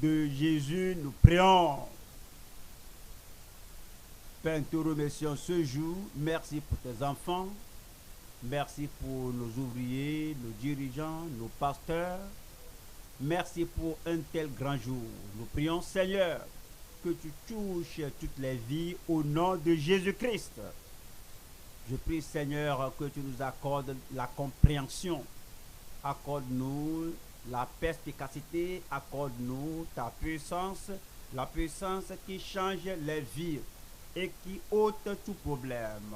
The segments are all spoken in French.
de Jésus, nous prions. Père, nous te remercions ce jour. Merci pour tes enfants. Merci pour nos ouvriers, nos dirigeants, nos pasteurs. Merci pour un tel grand jour. Nous prions, Seigneur, que tu touches toutes les vies au nom de Jésus-Christ. Je prie, Seigneur, que tu nous accordes la compréhension. Accorde-nous la perspicacité, accorde-nous ta puissance, la puissance qui change les vies et qui ôte tout problème.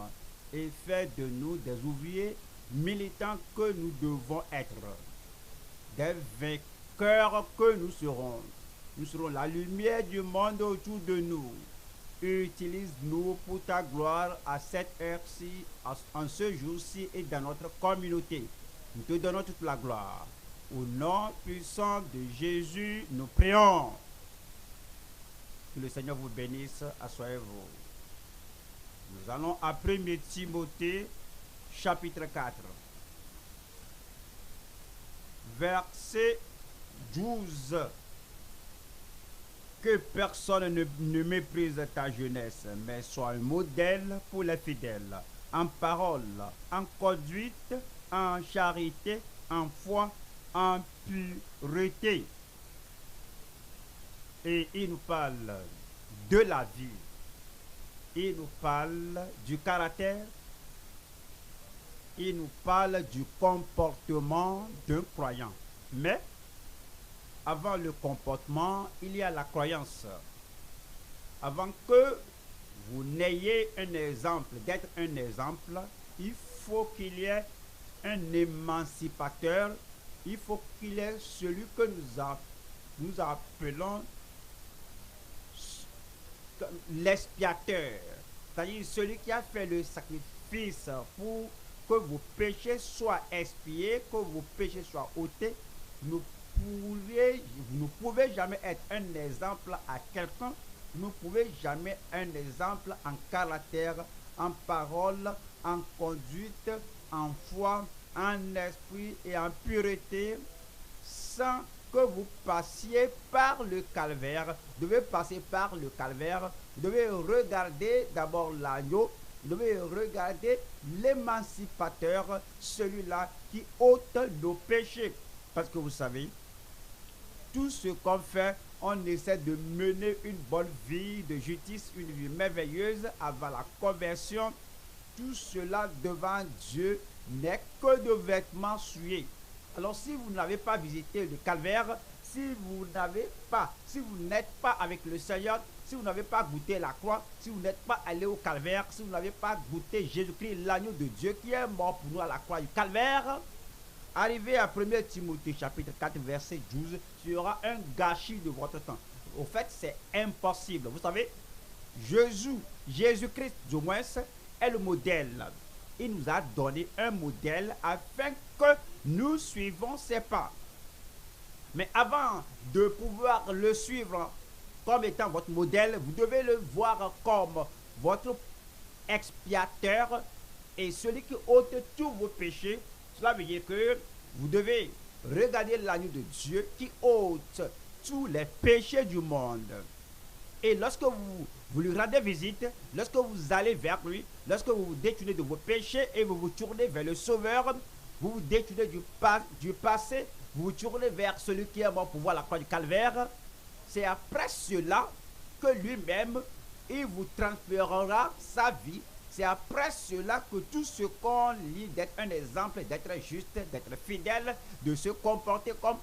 Et fais de nous des ouvriers militants que nous devons être, des vainqueurs que nous serons. Nous serons la lumière du monde autour de nous. Utilise-nous pour ta gloire à cette heure-ci, en ce jour-ci et dans notre communauté. Nous te donnons toute la gloire. Au nom puissant de Jésus, nous prions. Que le Seigneur vous bénisse. Asseyez-vous. Nous allons à 1 Timothée, chapitre 4, verset 12. Que personne ne méprise ta jeunesse, mais sois un modèle pour les fidèles, en parole, en conduite, en charité, en foi, en pureté. Et il nous parle de la vie. Il nous parle du caractère. Il nous parle du comportement d'un croyant. Mais avant le comportement, il y a la croyance. Avant que vous n'ayez un exemple, d'être un exemple, il faut qu'il y ait un émancipateur. Il faut qu'il y ait celui que nous appelons l'expiateur. C'est-à-dire celui qui a fait le sacrifice pour que vos péchés soient expiés, que vos péchés soient ôtés. Vous ne pouvez jamais être un exemple à quelqu'un. Vous ne pouvez jamais un exemple en caractère, en parole, en conduite, en foi, en esprit et en pureté, sans que vous passiez par le calvaire. Vous devez passer par le calvaire. Vous devez regarder d'abord l'agneau. Vous devez regarder l'émancipateur, celui-là qui ôte nos péchés. Parce que vous savez, tout ce qu'on fait, on essaie de mener une bonne vie de justice, une vie merveilleuse avant la conversion. Tout cela devant Dieu n'est que de vêtements souillés. Alors si vous n'avez pas visité le calvaire, si vous n'êtes pas avec le Seigneur, si vous n'avez pas goûté la croix, si vous n'êtes pas allé au calvaire, si vous n'avez pas goûté Jésus-Christ, l'agneau de Dieu qui est mort pour nous à la croix du calvaire, arrivé à 1 Timothée chapitre 4 verset 12, il y aura un gâchis de votre temps. Au fait, c'est impossible. Vous savez, Jésus-Christ, du moins, est le modèle. Il nous a donné un modèle afin que nous suivons ses pas. Mais avant de pouvoir le suivre comme étant votre modèle, vous devez le voir comme votre expiateur et celui qui ôte tous vos péchés. Cela veut dire que vous devez regarder l'agneau de Dieu qui ôte tous les péchés du monde. Et lorsque vous lui rendez visite, lorsque vous allez vers lui, lorsque vous vous détournez de vos péchés et vous vous tournez vers le Sauveur, vous vous détournez du passé, vous vous tournez vers celui qui est mort pour voir la croix du calvaire, c'est après cela que lui-même, il vous transférera sa vie. C'est après cela que tout ce qu'on lit d'être un exemple, d'être juste, d'être fidèle, de se comporter comme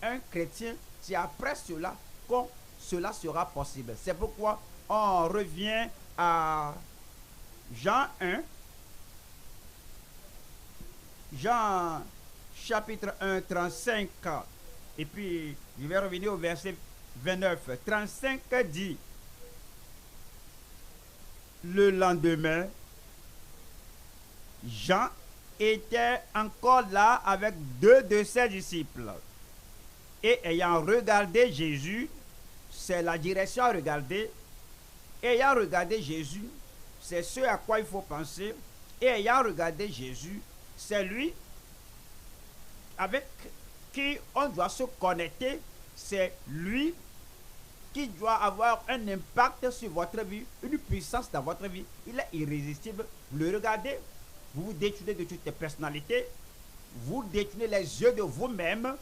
un chrétien, c'est après cela que cela sera possible. C'est pourquoi on revient à Jean 1, Jean chapitre 1, 35, et puis je vais revenir au verset 29. 35 dit: le lendemain, Jean était encore là avec deux de ses disciples. Et ayant regardé Jésus, c'est la direction à regarder. Ayant regardé Jésus, c'est ce à quoi il faut penser. Et ayant regardé Jésus, c'est lui avec qui on doit se connecter. C'est lui qui doit avoir un impact sur votre vie, une puissance dans votre vie. Il est irrésistible. Vous le regardez, vous vous détournez de toutes les personnalités, vous détournez les yeux de vous-même,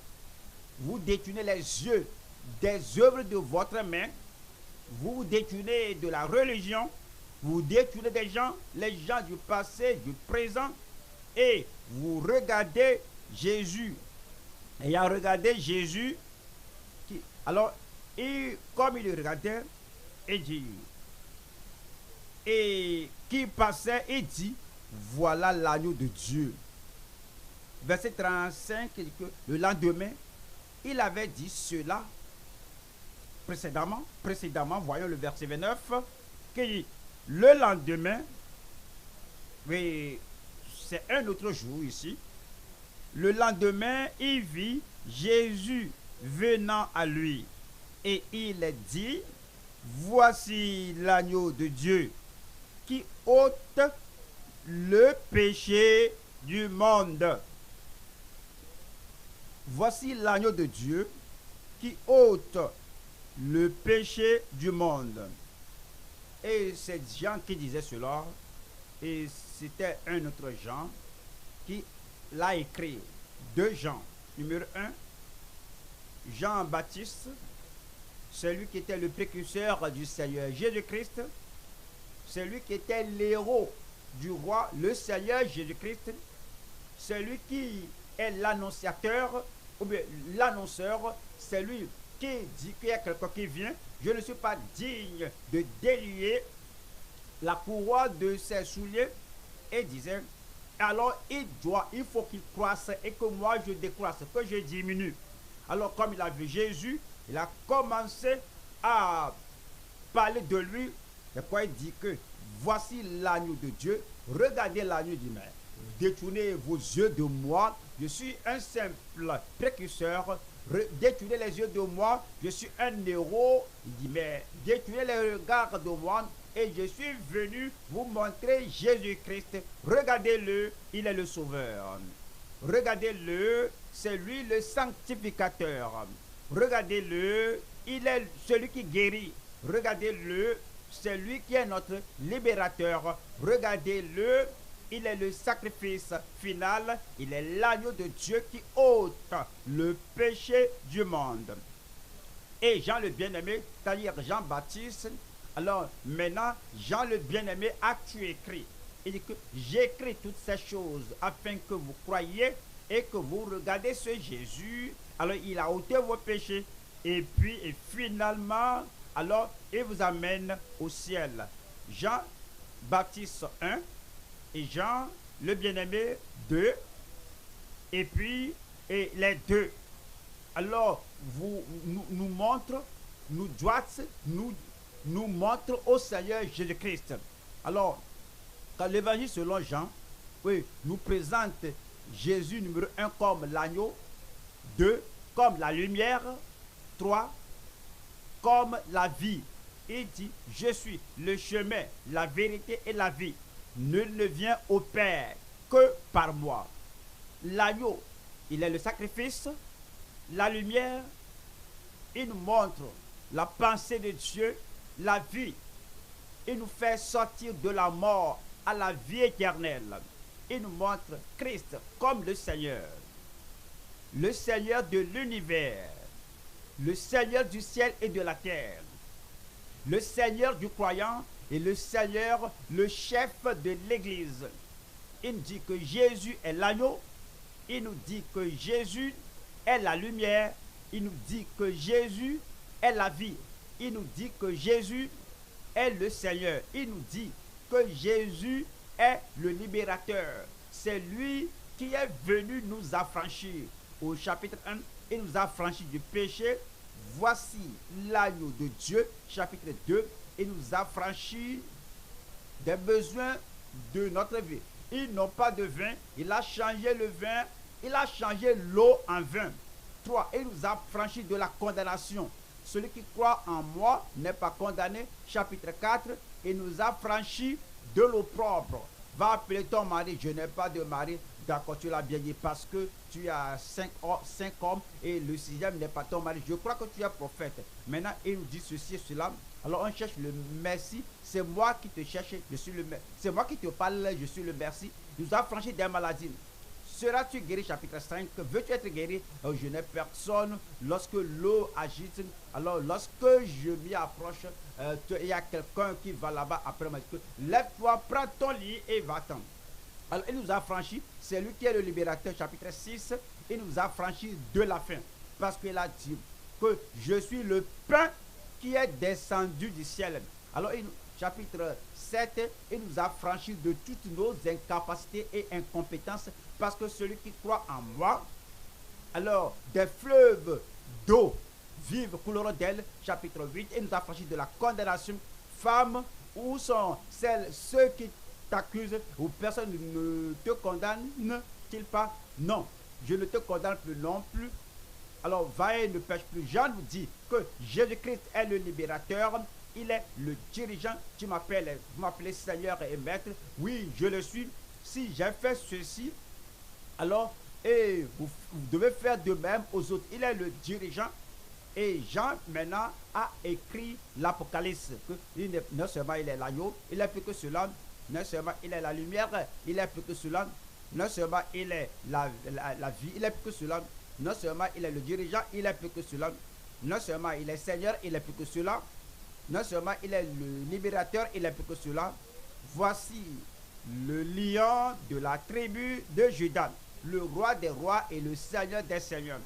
vous détournez les yeux des œuvres de votre main, vous vous détournez de la religion, vous détournez des gens, les gens du passé, du présent, et vous regardez Jésus. Ayant regardé Jésus, alors, et comme il le regardait, il dit, et qui passait, et dit, voilà l'agneau de Dieu. Verset 35, il dit que le lendemain, il avait dit cela précédemment, voyons le verset 29, qui dit, le lendemain, mais c'est un autre jour ici, le lendemain, il vit Jésus venant à lui, et il dit, voici l'agneau de Dieu qui ôte le péché du monde. Voici l'agneau de Dieu qui ôte le péché du monde. Et c'est Jean qui disait cela, et c'était un autre Jean qui l'a écrit. 2 Jean, numéro 1, Jean-Baptiste, celui qui était le précurseur du Seigneur Jésus-Christ, celui qui était l'héros du roi, le Seigneur Jésus-Christ, celui qui est l'annonciateur, ou bien l'annonceur, celui qui dit qu'il y a quelqu'un qui vient, je ne suis pas digne de délier la couronne de ses souliers, et disait, alors il faut qu'il croisse et que moi je décroisse, que je diminue. Alors comme il a vu Jésus, il a commencé à parler de lui, et quoi il dit que voici l'agneau de Dieu, regardez l'agneau du maire, détournez vos yeux de moi, je suis un simple précurseur, détournez les yeux de moi, je suis un héros, il dit mais détournez les regards de moi, et je suis venu vous montrer Jésus-Christ, regardez-le, il est le sauveur, regardez-le, c'est lui le sanctificateur, regardez-le, il est celui qui guérit, regardez-le, c'est lui qui est notre libérateur, regardez-le, il est le sacrifice final, il est l'agneau de Dieu qui ôte le péché du monde. Et Jean le bien-aimé, c'est-à-dire Jean-Baptiste, alors maintenant, Jean le bien-aimé a tout écrit. Il dit que j'écris toutes ces choses afin que vous croyiez et que vous regardez ce Jésus. Alors il a ôté vos péchés et puis et finalement, alors il vous amène au ciel. Jean-Baptiste 1 et Jean le bien-aimé 2 et puis et les deux. Alors nous montre, nous montre au Seigneur Jésus-Christ. Alors, quand l'évangile selon Jean, oui, nous présente Jésus numéro 1 comme l'agneau, 2 comme la lumière, 3 comme la vie. Il dit, je suis le chemin, la vérité et la vie. Nul ne vient au Père que par moi. L'agneau, il est le sacrifice, la lumière, il nous montre la pensée de Dieu, la vie, il nous fait sortir de la mort à la vie éternelle. Il nous montre Christ comme le Seigneur de l'univers, le Seigneur du ciel et de la terre, le Seigneur du croyant et le Seigneur, le chef de l'Église. Il nous dit que Jésus est l'agneau, il nous dit que Jésus est la lumière, il nous dit que Jésus est la vie, il nous dit que Jésus est le Seigneur, il nous dit que Jésus est le libérateur. C'est lui qui est venu nous affranchir. Au chapitre 1, il nous a affranchis du péché. Voici l'agneau de Dieu. Chapitre 2, il nous a affranchis des besoins de notre vie. Ils n'ont pas de vin, il a changé le vin, il a changé l'eau en vin. 3, il nous a affranchis de la condamnation. Celui qui croit en moi n'est pas condamné. Chapitre 4, il nous a franchis de l'eau propre. Va appeler ton mari, je n'ai pas de mari. D'accord, tu l'as bien dit parce que tu as cinq hommes et le sixième n'est pas ton mari. Je crois que tu es prophète. Maintenant, il nous dit ceci et cela. Alors on cherche le merci. C'est moi qui te cherche, je suis le merci. C'est moi qui te parle, je suis le merci. Il nous a franchi des maladies. Seras-tu guéri, chapitre 5? Veux-tu être guéri? Je n'ai personne. Lorsque l'eau agite, alors lorsque je m'y approche, il y a quelqu'un qui va là-bas après moi. Lève-toi, prends ton lit et va-t'en. Alors il nous a franchi, c'est lui qui est le libérateur, chapitre 6, il nous a franchi de la faim. Parce qu'il a dit que je suis le pain qui est descendu du ciel. Alors chapitre 7, il nous a franchi de toutes nos incapacités et incompétences. Parce que celui qui croit en moi, alors des fleuves d'eau vive couleront d'elle, chapitre 8, il nous a franchi de la condamnation. Femmes, où sont ceux qui t'accusent, ou personne ne te condamne-t-il pas? Non, je ne te condamne plus non plus. Alors va et ne pêche plus. Jean nous dit que Jésus-Christ est le libérateur, il est le dirigeant. Vous m'appelez Seigneur et Maître. Oui, je le suis. Si j'ai fait ceci, alors et vous devez faire de même aux autres. Il est le dirigeant. Et Jean maintenant a écrit l'Apocalypse. Non seulement il est l'agneau, il est plus que cela. Non seulement il est la lumière, il est plus que cela. Non seulement il est la vie, il est plus que cela. Non seulement il est le dirigeant, il est plus que cela. Non seulement il est Seigneur, il est plus que cela. Non seulement il est le libérateur, il est plus que cela. Voici le lion de la tribu de Juda, le roi des rois et le Seigneur des seigneurs.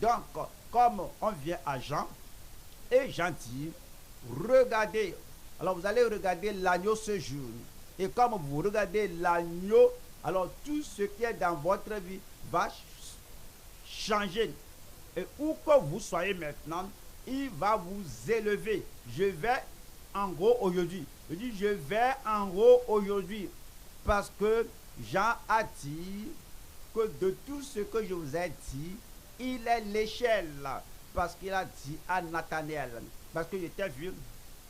Donc, comme on vient à Jean, et Jean dit, regardez, alors vous allez regarder l'agneau ce jour. Et comme vous regardez l'agneau, alors tout ce qui est dans votre vie va changer. Et où que vous soyez maintenant, il va vous élever. Je vais en haut aujourd'hui. Je dis, je vais en haut aujourd'hui. Parce que Jean a dit que de tout ce que je vous ai dit, il est l'échelle. Parce qu'il a dit à Nathanaël, parce que je t'ai vu,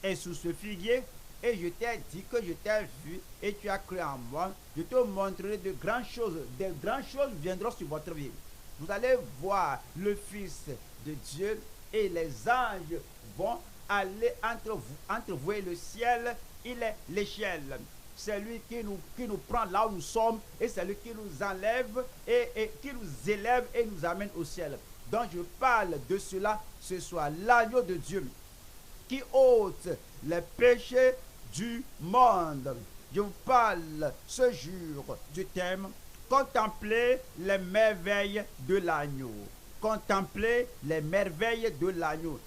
et sous ce figuier, et je t'ai dit que je t'ai vu, et tu as cru en moi, je te montrerai de grandes choses. Des grandes choses viendront sur votre vie. Vous allez voir le Fils de Dieu, et les anges vont aller entre vous et le ciel. Il est l'échelle. C'est lui qui nous prend là où nous sommes, et c'est lui qui nous enlève et qui nous élève et nous amène au ciel. Donc je parle de cela ce soir, l'agneau de Dieu qui ôte les péchés du monde. Je vous parle ce jour du thème contempler les merveilles de l'agneau. Contempler les merveilles de l'agneau.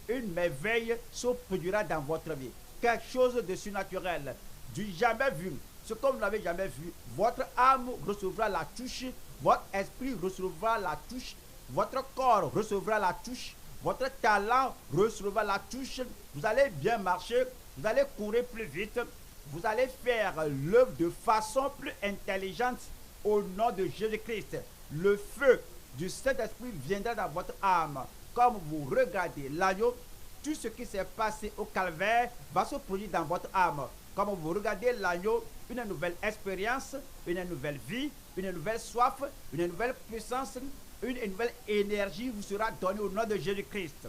Une merveille se produira dans votre vie. Quelque chose de surnaturel, du jamais vu. Ce que vous n'avez jamais vu, votre âme recevra la touche, votre esprit recevra la touche, votre corps recevra la touche, votre talent recevra la touche. Vous allez bien marcher, vous allez courir plus vite, vous allez faire l'œuvre de façon plus intelligente au nom de Jésus-Christ. Le feu du Saint-Esprit viendra dans votre âme. Comme vous regardez l'agneau, tout ce qui s'est passé au calvaire va se produire dans votre âme. Comme vous regardez l'agneau, une nouvelle expérience, une nouvelle vie, une nouvelle soif, une nouvelle puissance, une nouvelle énergie vous sera donnée au nom de Jésus-Christ.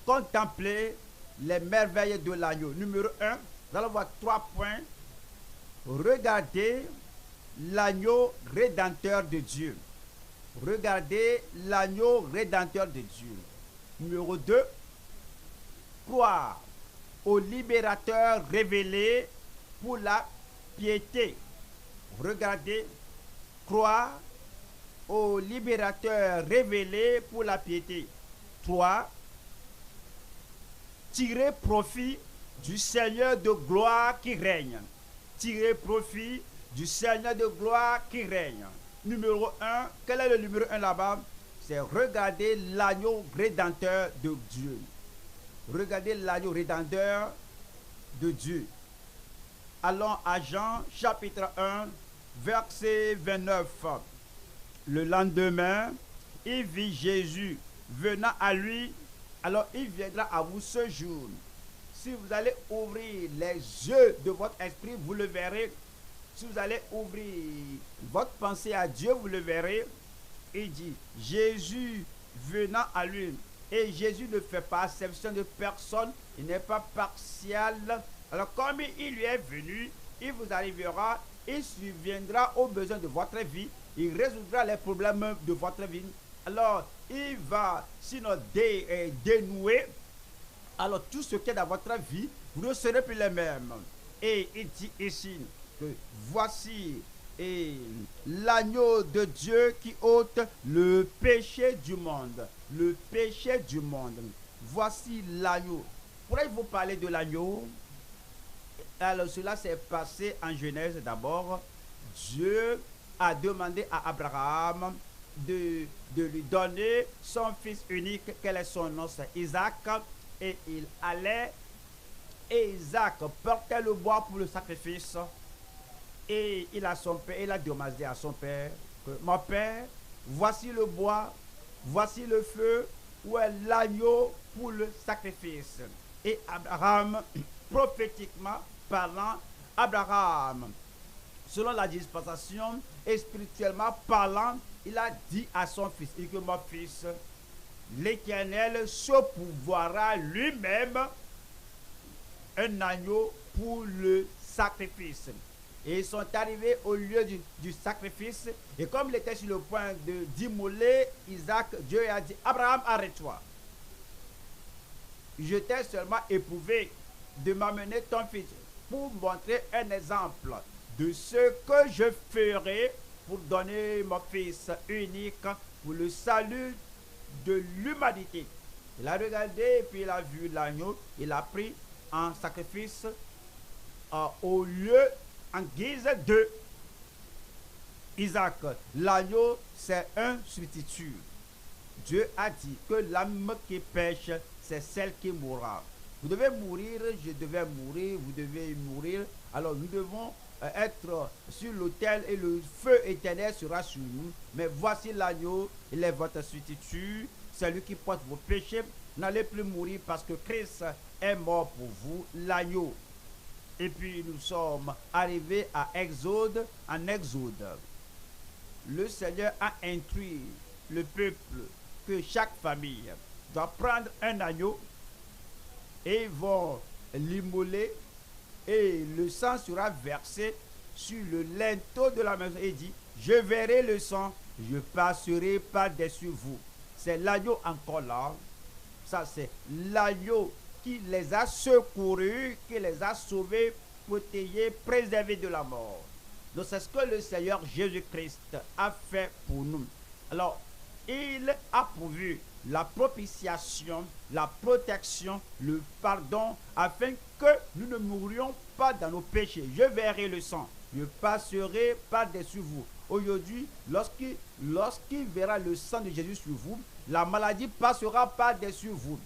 Contemplez les merveilles de l'agneau. Numéro 1, nous allons voir 3 points. Regardez l'agneau rédempteur de Dieu. Regardez l'agneau rédempteur de Dieu. Numéro 2, croire au libérateur révélé pour la piété. Regardez, croire au libérateur révélé pour la piété. 3. Tirer profit du Seigneur de gloire qui règne. Tirer profit du Seigneur de gloire qui règne. Numéro 1, quel est le numéro 1 là-bas? C'est regarder l'agneau rédempteur de Dieu. Regardez l'agneau rédempteur de Dieu. Allons à Jean chapitre 1, verset 29. Le lendemain, il vit Jésus venant à lui. Alors il viendra à vous ce jour. si vous allez ouvrir les yeux de votre esprit, vous le verrez. Si vous allez ouvrir votre pensée à Dieu, vous le verrez. Il dit, Jésus venant à lui. Et Jésus ne fait pas exception de personne. Il n'est pas partial. Alors comme il lui est venu, il vous arrivera, il subviendra aux besoins de votre vie. Il résoudra les problèmes de votre vie. Alors, il va, sinon, dénouer. Alors, tout ce qui est dans votre vie, vous ne serez plus les mêmes. Et il dit ici que voici l'agneau de Dieu qui ôte le péché du monde. Le péché du monde. Voici l'agneau. Pourrais-je vous parler de l'agneau? Alors, cela s'est passé en Genèse d'abord. Dieu a demandé à Abraham de lui donner son fils unique. Quel est son nom? C'est Isaac. Et il allait, et Isaac portait le bois pour le sacrifice. Et il a demandé à son père que, mon père, voici le bois, voici le feu, où est l'agneau pour le sacrifice. Et Abraham, prophétiquement parlant, Abraham, selon la dispensation et spirituellement parlant, il a dit à son fils, et que mon fils, l'Éternel se pourvoira lui-même un agneau pour le sacrifice. Et ils sont arrivés au lieu du sacrifice. Et comme il était sur le point d'immoler Isaac, Dieu a dit, Abraham, arrête-toi. Je t'ai seulement éprouvé de m'amener ton fils pour montrer un exemple de ce que je ferai pour donner mon fils unique pour le salut de l'humanité. Il a regardé et puis il a vu l'agneau. Il a pris en sacrifice au lieu, en guise de Isaac. L'agneau, c'est un substitut. Dieu a dit que l'âme qui pêche, c'est celle qui mourra. Vous devez mourir, je devais mourir, vous devez mourir. Alors nous devons être sur l'autel et le feu éternel sera sur nous. Mais voici l'agneau, il est votre substitut, c'est lui qui porte vos péchés. N'allez plus mourir parce que Christ est mort pour vous, l'agneau. Et puis nous sommes arrivés à Exode, en Exode. Le Seigneur a instruit le peuple que chaque famille doit prendre un agneau et ils vont l'immoler et le sang sera versé sur le linteau de la maison. Et dit, je verrai le sang, je passerai par-dessus vous. C'est l'agneau encore là. Ça, c'est l'agneau qui les a secourus, qui les a sauvés, protégés, préservés de la mort. Donc, c'est ce que le Seigneur Jésus-Christ a fait pour nous. Alors, il a pourvu la propitiation, la protection, le pardon, afin que nous ne mourions pas dans nos péchés. Je verrai le sang, je passerai par-dessus vous. Aujourd'hui, lorsqu'il verra le sang de Jésus sur vous, la maladie passera par-dessus vous.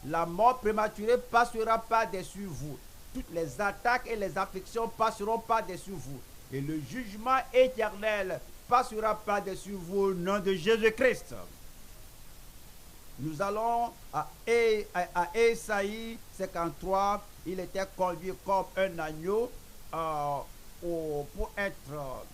La mort prématurée passera par-dessus vous. Toutes les attaques et les afflictions passeront par-dessus vous. Et le jugement éternel passera par-dessus vous au nom de Jésus-Christ. Nous allons à Ésaïe 53. Il était conduit comme un agneau pour être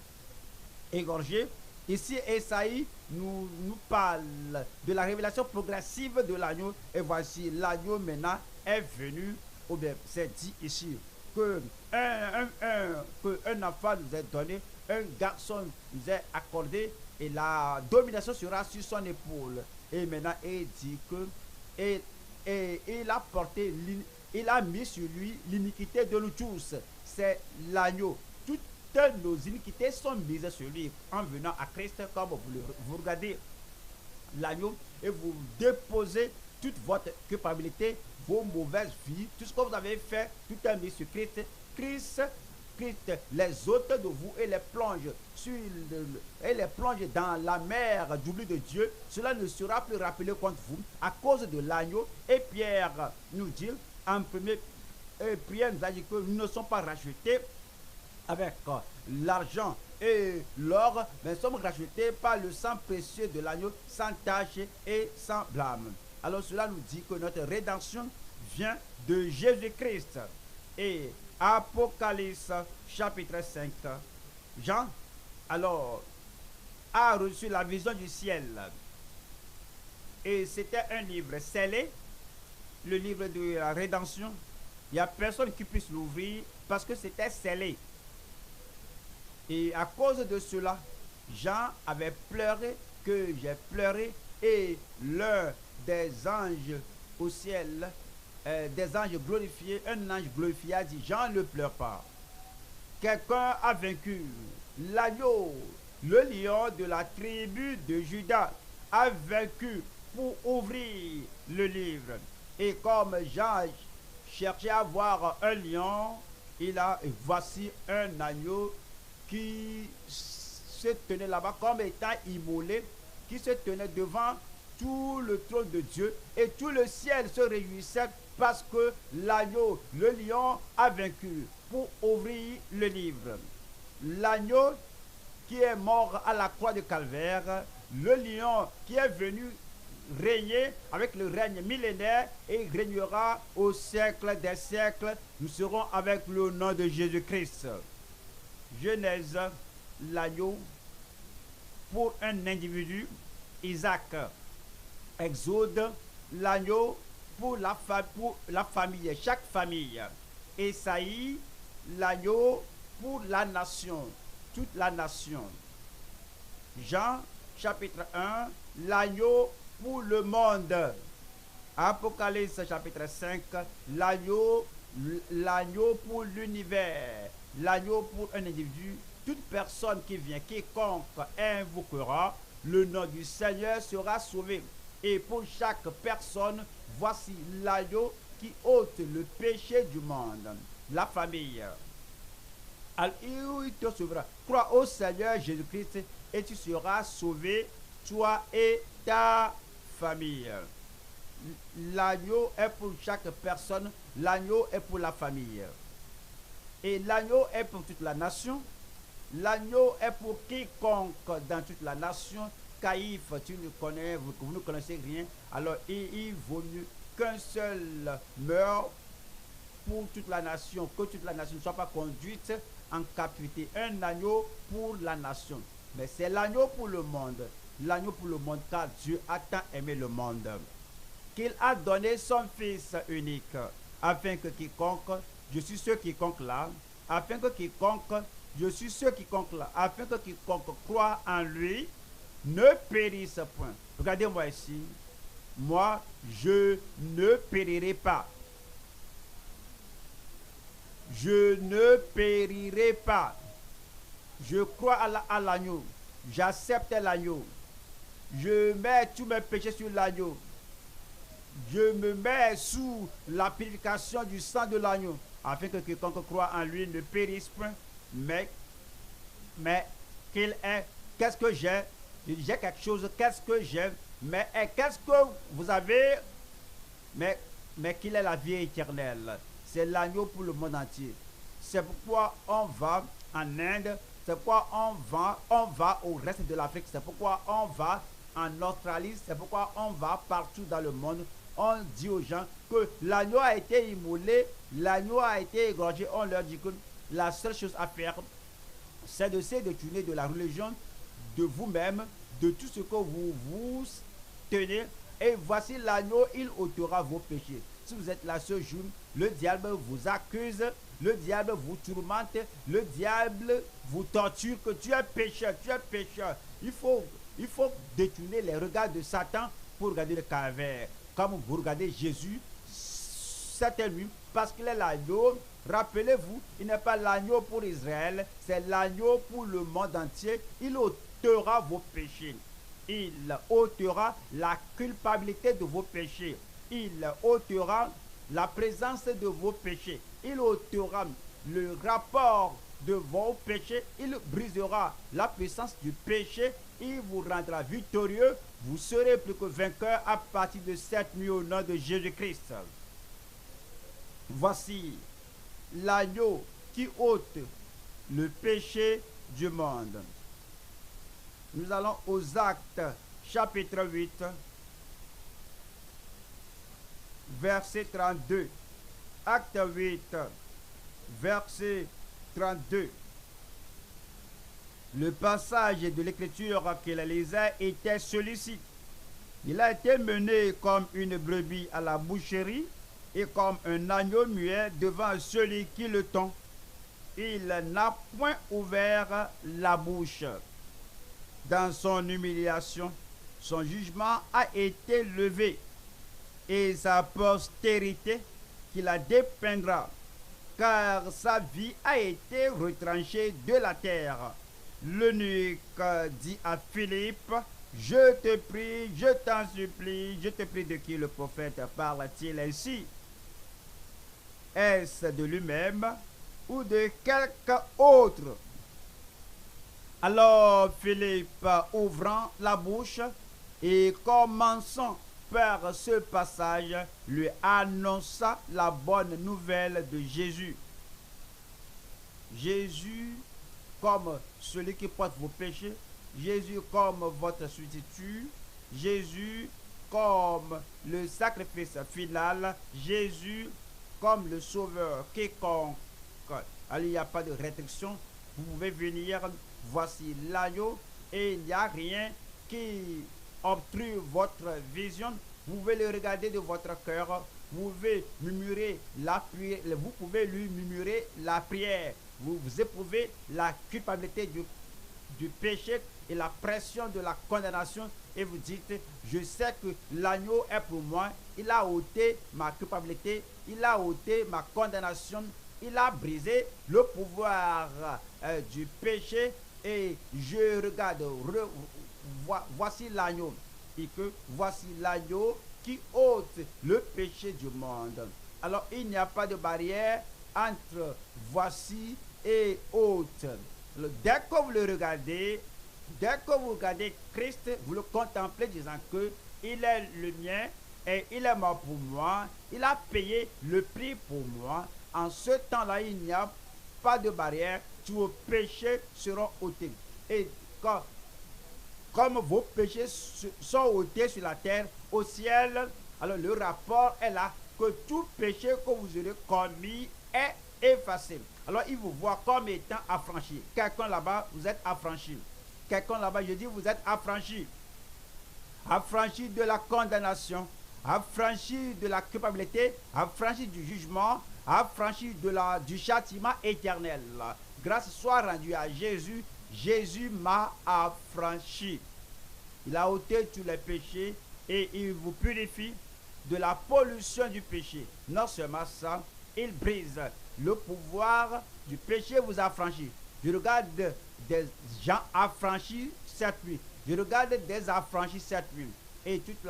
égorgé. Ici, Ésaïe nous parle de la révélation progressive de l'agneau. Et voici, l'agneau maintenant est venu. Ou bien, c'est dit ici que un enfant nous est donné, un garçon nous est accordé, et la domination sera sur son épaule. Et maintenant, il dit que il a porté, il a mis sur lui l'iniquité de nous tous. C'est l'agneau. Toutes nos iniquités sont mises sur lui en venant à Christ, comme vous regardez l'agneau et vous déposez toute votre culpabilité, vos mauvaises vies, tout ce que vous avez fait, tout est mis sur Christ. Christ les ôte de vous et les plonge dans la mer d'oubli de Dieu. Cela ne sera plus rappelé contre vous à cause de l'agneau. Et Pierre nous dit en premier, Pierre nous a dit que nous ne sommes pas rachetés avec l'argent et l'or, mais sommes rachetés par le sang précieux de l'agneau, sans tache et sans blâme. Alors cela nous dit que notre rédemption vient de Jésus-Christ. Et Apocalypse chapitre 5, Jean, alors, a reçu la vision du ciel. Et c'était un livre scellé, le livre de la rédemption. Il n'y a personne qui puisse l'ouvrir parce que c'était scellé. Et à cause de cela, Jean avait pleuré, que j'ai pleuré, et l'un des anges au ciel, des anges glorifiés, un ange glorifié a dit, Jean, ne pleure pas. Quelqu'un a vaincu l'agneau, le lion de la tribu de Juda, a vaincu pour ouvrir le livre. Et comme Jean cherchait à voir un lion, voici un agneau qui se tenait là-bas comme étant immolé, qui se tenait devant tout le trône de Dieu, et tout le ciel se réjouissait parce que l'agneau, le lion, a vaincu pour ouvrir le livre. L'agneau qui est mort à la croix de Calvaire, le lion qui est venu régner avec le règne millénaire et régnera au siècle des siècles. Nous serons avec le nom de Jésus-Christ. Genèse, l'agneau pour un individu, Isaac. Exode, l'agneau pour la famille, chaque famille. Ésaïe, l'agneau pour la nation, toute la nation. Jean, chapitre 1, l'agneau pour le monde. Apocalypse, chapitre 5, l'agneau pour l'univers, l'agneau pour un individu. Toute personne qui vient, quiconque invoquera le nom du Seigneur sera sauvé. Et pour chaque personne, voici l'agneau qui ôte le péché du monde. La famille. Il te sauvera. Crois au Seigneur Jésus-Christ et tu seras sauvé, toi et ta famille. L'agneau est pour chaque personne, l'agneau est pour la famille. Et l'agneau est pour toute la nation. L'agneau est pour quiconque dans toute la nation. Caïphe, vous ne connaissez rien. Alors il vaut mieux qu'un seul meure pour toute la nation, que toute la nation ne soit pas conduite en captivité. Un agneau pour la nation. Mais c'est l'agneau pour le monde. L'agneau pour le monde, car Dieu a tant aimé le monde qu'il a donné son Fils unique, afin que quiconque, je suis ce quiconque là, afin que quiconque, je suis ce quiconque là, afin que quiconque croit en lui, ne périsse point. Regardez-moi ici. Moi, je ne périrai pas. Je ne périrai pas. Je crois à l'agneau. J'accepte l'agneau. Je mets tous mes péchés sur l'agneau. Je me mets sous la purification du sang de l'agneau, afin que quiconque croit en lui ne périsse point, mais qu'il est. Qu'est-ce que j'ai? J'ai quelque chose, qu'est-ce que j'ai? Mais qu'est-ce que vous avez? Mais qu'il est la vie éternelle. C'est l'agneau pour le monde entier. C'est pourquoi on va en Inde, c'est pourquoi on va au reste de l'Afrique, c'est pourquoi on va en Australie, c'est pourquoi on va partout dans le monde. On dit aux gens que l'agneau a été immolé, l'agneau a été égorgé. On leur dit que la seule chose à faire, c'est de se détourner de la religion, de vous-même, de tout ce que vous vous tenez. Et voici l'agneau, il ôtera vos péchés. Si vous êtes là ce jour, le diable vous accuse, le diable vous tourmente, le diable vous torture, que tu es pécheur, tu es pécheur. Il faut détourner les regards de Satan pour regarder le calvaire. Comme vous regardez Jésus, cette nuit, parce qu'il est l'agneau, rappelez-vous, il n'est pas l'agneau pour Israël, c'est l'agneau pour le monde entier. Il ôtera vos péchés. Il ôtera la culpabilité de vos péchés. Il ôtera la présence de vos péchés. Il ôtera le rapport de vos péchés. Il brisera la puissance du péché. Il vous rendra victorieux. Vous serez plus que vainqueur à partir de cette nuit au nom de Jésus-Christ. Voici l'agneau qui ôte le péché du monde. Nous allons aux Actes, chapitre 8. verset 32. Acte 8, verset 32. Le passage de l'écriture qu'il lisait était celui-ci. Il a été mené comme une brebis à la boucherie et comme un agneau muet devant celui qui le tond. Il n'a point ouvert la bouche. Dans son humiliation, son jugement a été levé et sa postérité qui la dépeindra, car sa vie a été retranchée de la terre. L'eunuque dit à Philippe, je te prie, je t'en supplie, je te prie. De qui le prophète parle-t-il ainsi? Est-ce de lui-même ou de quelque autre? Alors Philippe, ouvrant la bouche et commençant par ce passage, lui annonça la bonne nouvelle de Jésus. Jésus comme celui qui porte vos péchés, Jésus comme votre substitut, Jésus comme le sacrifice final, Jésus comme le sauveur. Quiconque, il n'y a pas de restriction, vous pouvez venir, voici l'agneau, et il n'y a rien qui obstrue votre vision. Vous pouvez le regarder de votre cœur, vous pouvez murmurer la prière, vous pouvez lui murmurer la prière. Vous éprouvez la culpabilité du péché et la pression de la condamnation et vous dites, je sais que l'agneau est pour moi, il a ôté ma culpabilité, il a ôté ma condamnation, il a brisé le pouvoir du péché et je regarde, voici l'agneau et que voici l'agneau qui ôte le péché du monde. Alors il n'y a pas de barrière entre voici et ôte. Dès que vous le regardez, dès que vous regardez Christ, vous le contemplez disant que il est le mien et il est mort pour moi, il a payé le prix pour moi. En ce temps-là, il n'y a pas de barrière, tous vos péchés seront ôtés. Et comme vos péchés sont ôtés sur la terre, au ciel, alors le rapport est là, que tout péché que vous aurez commis est effacé. Alors il vous voit comme étant affranchi. Quelqu'un là-bas, vous êtes affranchi. Quelqu'un là-bas, je dis, vous êtes affranchi. Affranchi de la condamnation, affranchi de la culpabilité, affranchi du jugement, affranchi du châtiment éternel. Grâce soit rendue à Jésus. Jésus m'a affranchi. Il a ôté tous les péchés et il vous purifie de la pollution du péché. Non seulement ça, il brise le pouvoir du péché, vous affranchit. Je regarde des gens affranchis cette nuit. Je regarde des affranchis cette nuit. Et toutes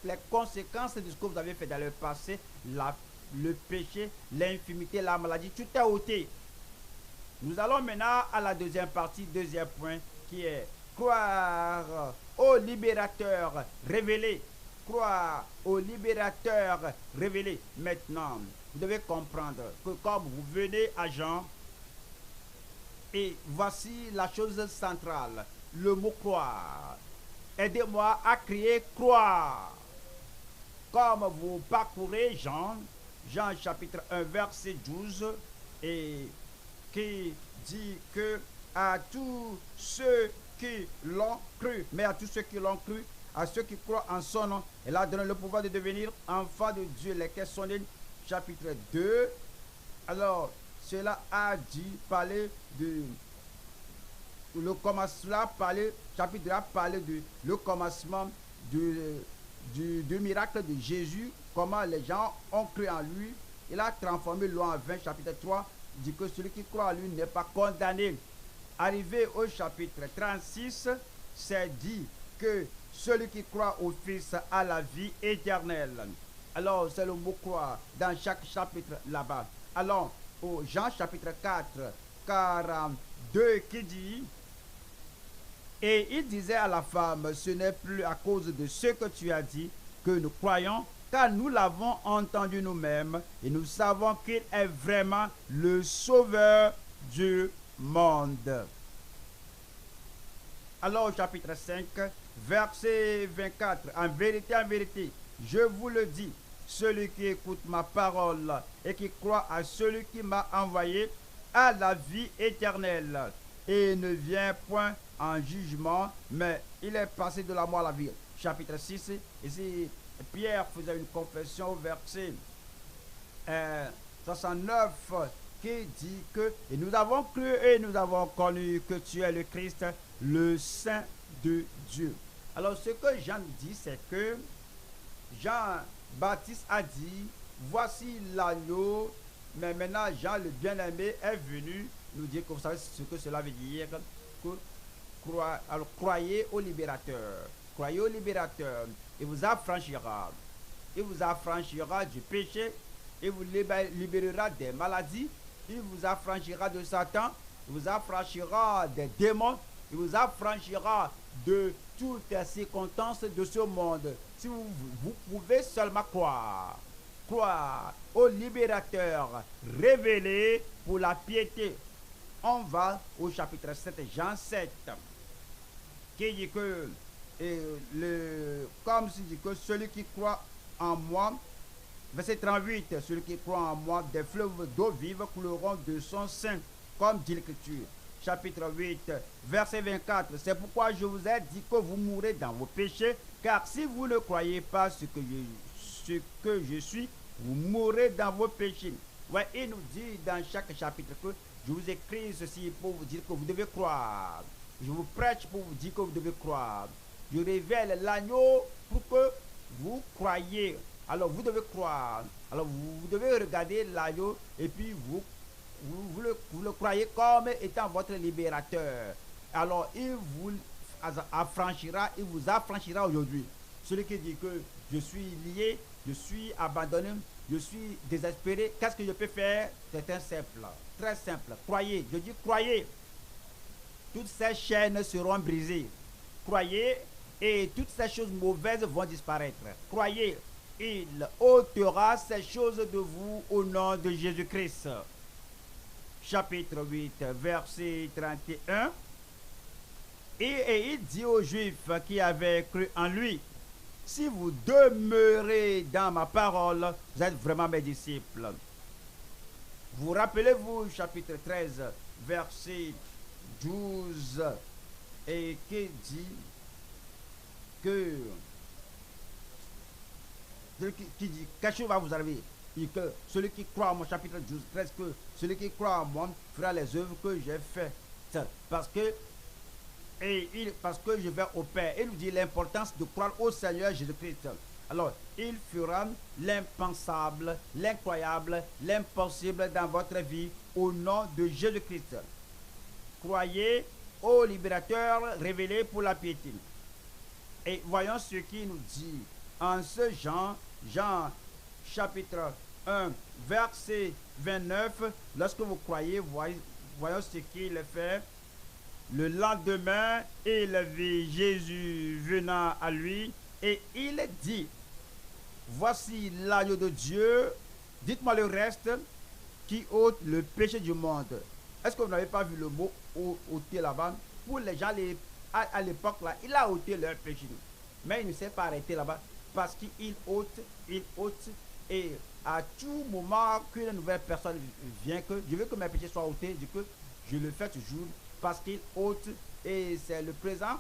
les conséquences de ce que vous avez fait dans le passé, le péché, l'infimité, la maladie, tout est ôté. Nous allons maintenant à la deuxième partie, deuxième point, qui est croire au libérateur révélé. Croire au libérateur révélé. Maintenant, vous devez comprendre que comme vous venez à Jean, et voici la chose centrale, le mot croire. Aidez-moi à crier croire. Comme vous parcourez Jean chapitre 1, verset 12, et qui dit que à tous ceux qui l'ont cru, mais à tous ceux qui l'ont cru, à ceux qui croient en son nom, il a donné le pouvoir de devenir enfants de Dieu, lesquels sont nés, chapitre 2. Alors, cela a dit, parler de le commencement, chapitre 2 a parlé de le commencement du miracle de Jésus, comment les gens ont cru en lui. Il a transformé l'eau en vin, chapitre 3, dit que celui qui croit en lui n'est pas condamné. Arrivé au chapitre 36, c'est dit que celui qui croit au Fils a la vie éternelle. Alors, c'est le mot croire dans chaque chapitre là-bas. Alors, au Jean chapitre 4, 42, qui dit, et il disait à la femme, ce n'est plus à cause de ce que tu as dit que nous croyons, car nous l'avons entendu nous-mêmes et nous savons qu'il est vraiment le sauveur du monde. Alors au chapitre 5, verset 24, en vérité, je vous le dis, celui qui écoute ma parole et qui croit à celui qui m'a envoyé a la vie éternelle et ne vient point en jugement, mais il est passé de la mort à la vie. Chapitre 6, ici Pierre faisait une confession au verset 69 qui dit que et nous avons cru et nous avons connu que tu es le Christ, le Saint de Dieu. Alors ce que Jean dit, c'est que Jean-Baptiste a dit, voici l'agneau, mais maintenant Jean le bien-aimé est venu nous dire que vous savez ce que cela veut dire, que alors, croyez au libérateur, croyez au libérateur, il vous affranchira du péché, il vous libérera des maladies, il vous affranchira de Satan, il vous affranchira des démons, il vous affranchira de toutes les circonstances de ce monde. Si vous pouvez seulement croire au libérateur révélé pour la piété. On va au chapitre 7, Jean 7, qui dit que, comme si dit que celui qui croit en moi, verset 38, celui qui croit en moi, des fleuves d'eau vive couleront de son sein, comme dit l'Écriture. Chapitre 8, verset 24, c'est pourquoi je vous ai dit que vous mourrez dans vos péchés, car si vous ne croyez pas ce que je suis, vous mourrez dans vos péchés. Ouais, il nous dit dans chaque chapitre que je vous écris ceci pour vous dire que vous devez croire. Je vous prêche pour vous dire que vous devez croire. Je révèle l'agneau pour que vous croyiez. Alors vous devez croire. Alors vous devez regarder l'agneau et puis vous le croyez comme étant votre libérateur. Alors il vous affranchira aujourd'hui. Celui qui dit que je suis lié, je suis abandonné, je suis désespéré, qu'est-ce que je peux faire? C'est un simple, très simple. Croyez, je dis croyez. Toutes ces chaînes seront brisées. Croyez et toutes ces choses mauvaises vont disparaître. Croyez, il ôtera ces choses de vous au nom de Jésus-Christ. Chapitre 8, verset 31. Et il dit aux Juifs qui avaient cru en lui, si vous demeurez dans ma parole, vous êtes vraiment mes disciples. Vous rappelez-vous, chapitre 13, verset 12, et qui dit que quelque chose va vous arriver. Et que celui qui croit en mon chapitre 12, 13, que celui qui croit en moi fera les œuvres que j'ai faites. Parce que je vais au Père. Il nous dit l'importance de croire au Seigneur Jésus-Christ. Alors, il fera l'impensable, l'incroyable, l'impossible dans votre vie au nom de Jésus-Christ. Croyez au libérateur révélé pour la piété. Et voyons ce qu'il nous dit en ce Jean chapitre 1, verset 29. Lorsque vous croyez, voyons ce qu'il fait. Le lendemain, il vit Jésus venant à lui et il dit, voici l'agneau de Dieu, dites-moi le reste, qui ôte le péché du monde. Est-ce que vous n'avez pas vu le mot ôter là-bas? Pour les gens à l'époque là, il a ôté leur péché. Mais il ne s'est pas arrêté là-bas parce qu'il ôte, et à tout moment qu'une nouvelle personne vient, que je veux que mes péchés soient ôtés, du coup, je le fais toujours parce qu'il ôte, et c'est le présent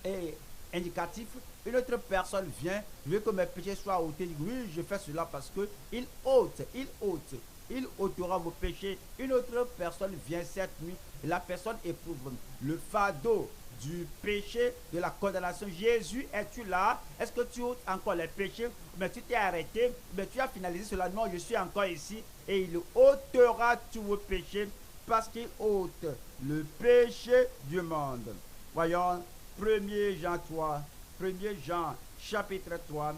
et indicatif. Une autre personne vient, je veux que mes péchés soient ôtés, oui, je fais cela parce que il ôtera vos péchés. Une autre personne vient cette nuit, et la personne éprouve le fardeau du péché, de la condamnation. Jésus, es-tu là? Est-ce que tu ôtes encore les péchés? Mais tu t'es arrêté, mais tu as finalisé cela. Non, je suis encore ici, et il ôtera tous vos péchés parce qu'il ôte le péché du monde. Voyons 1 Jean 3, 1 Jean chapitre 3,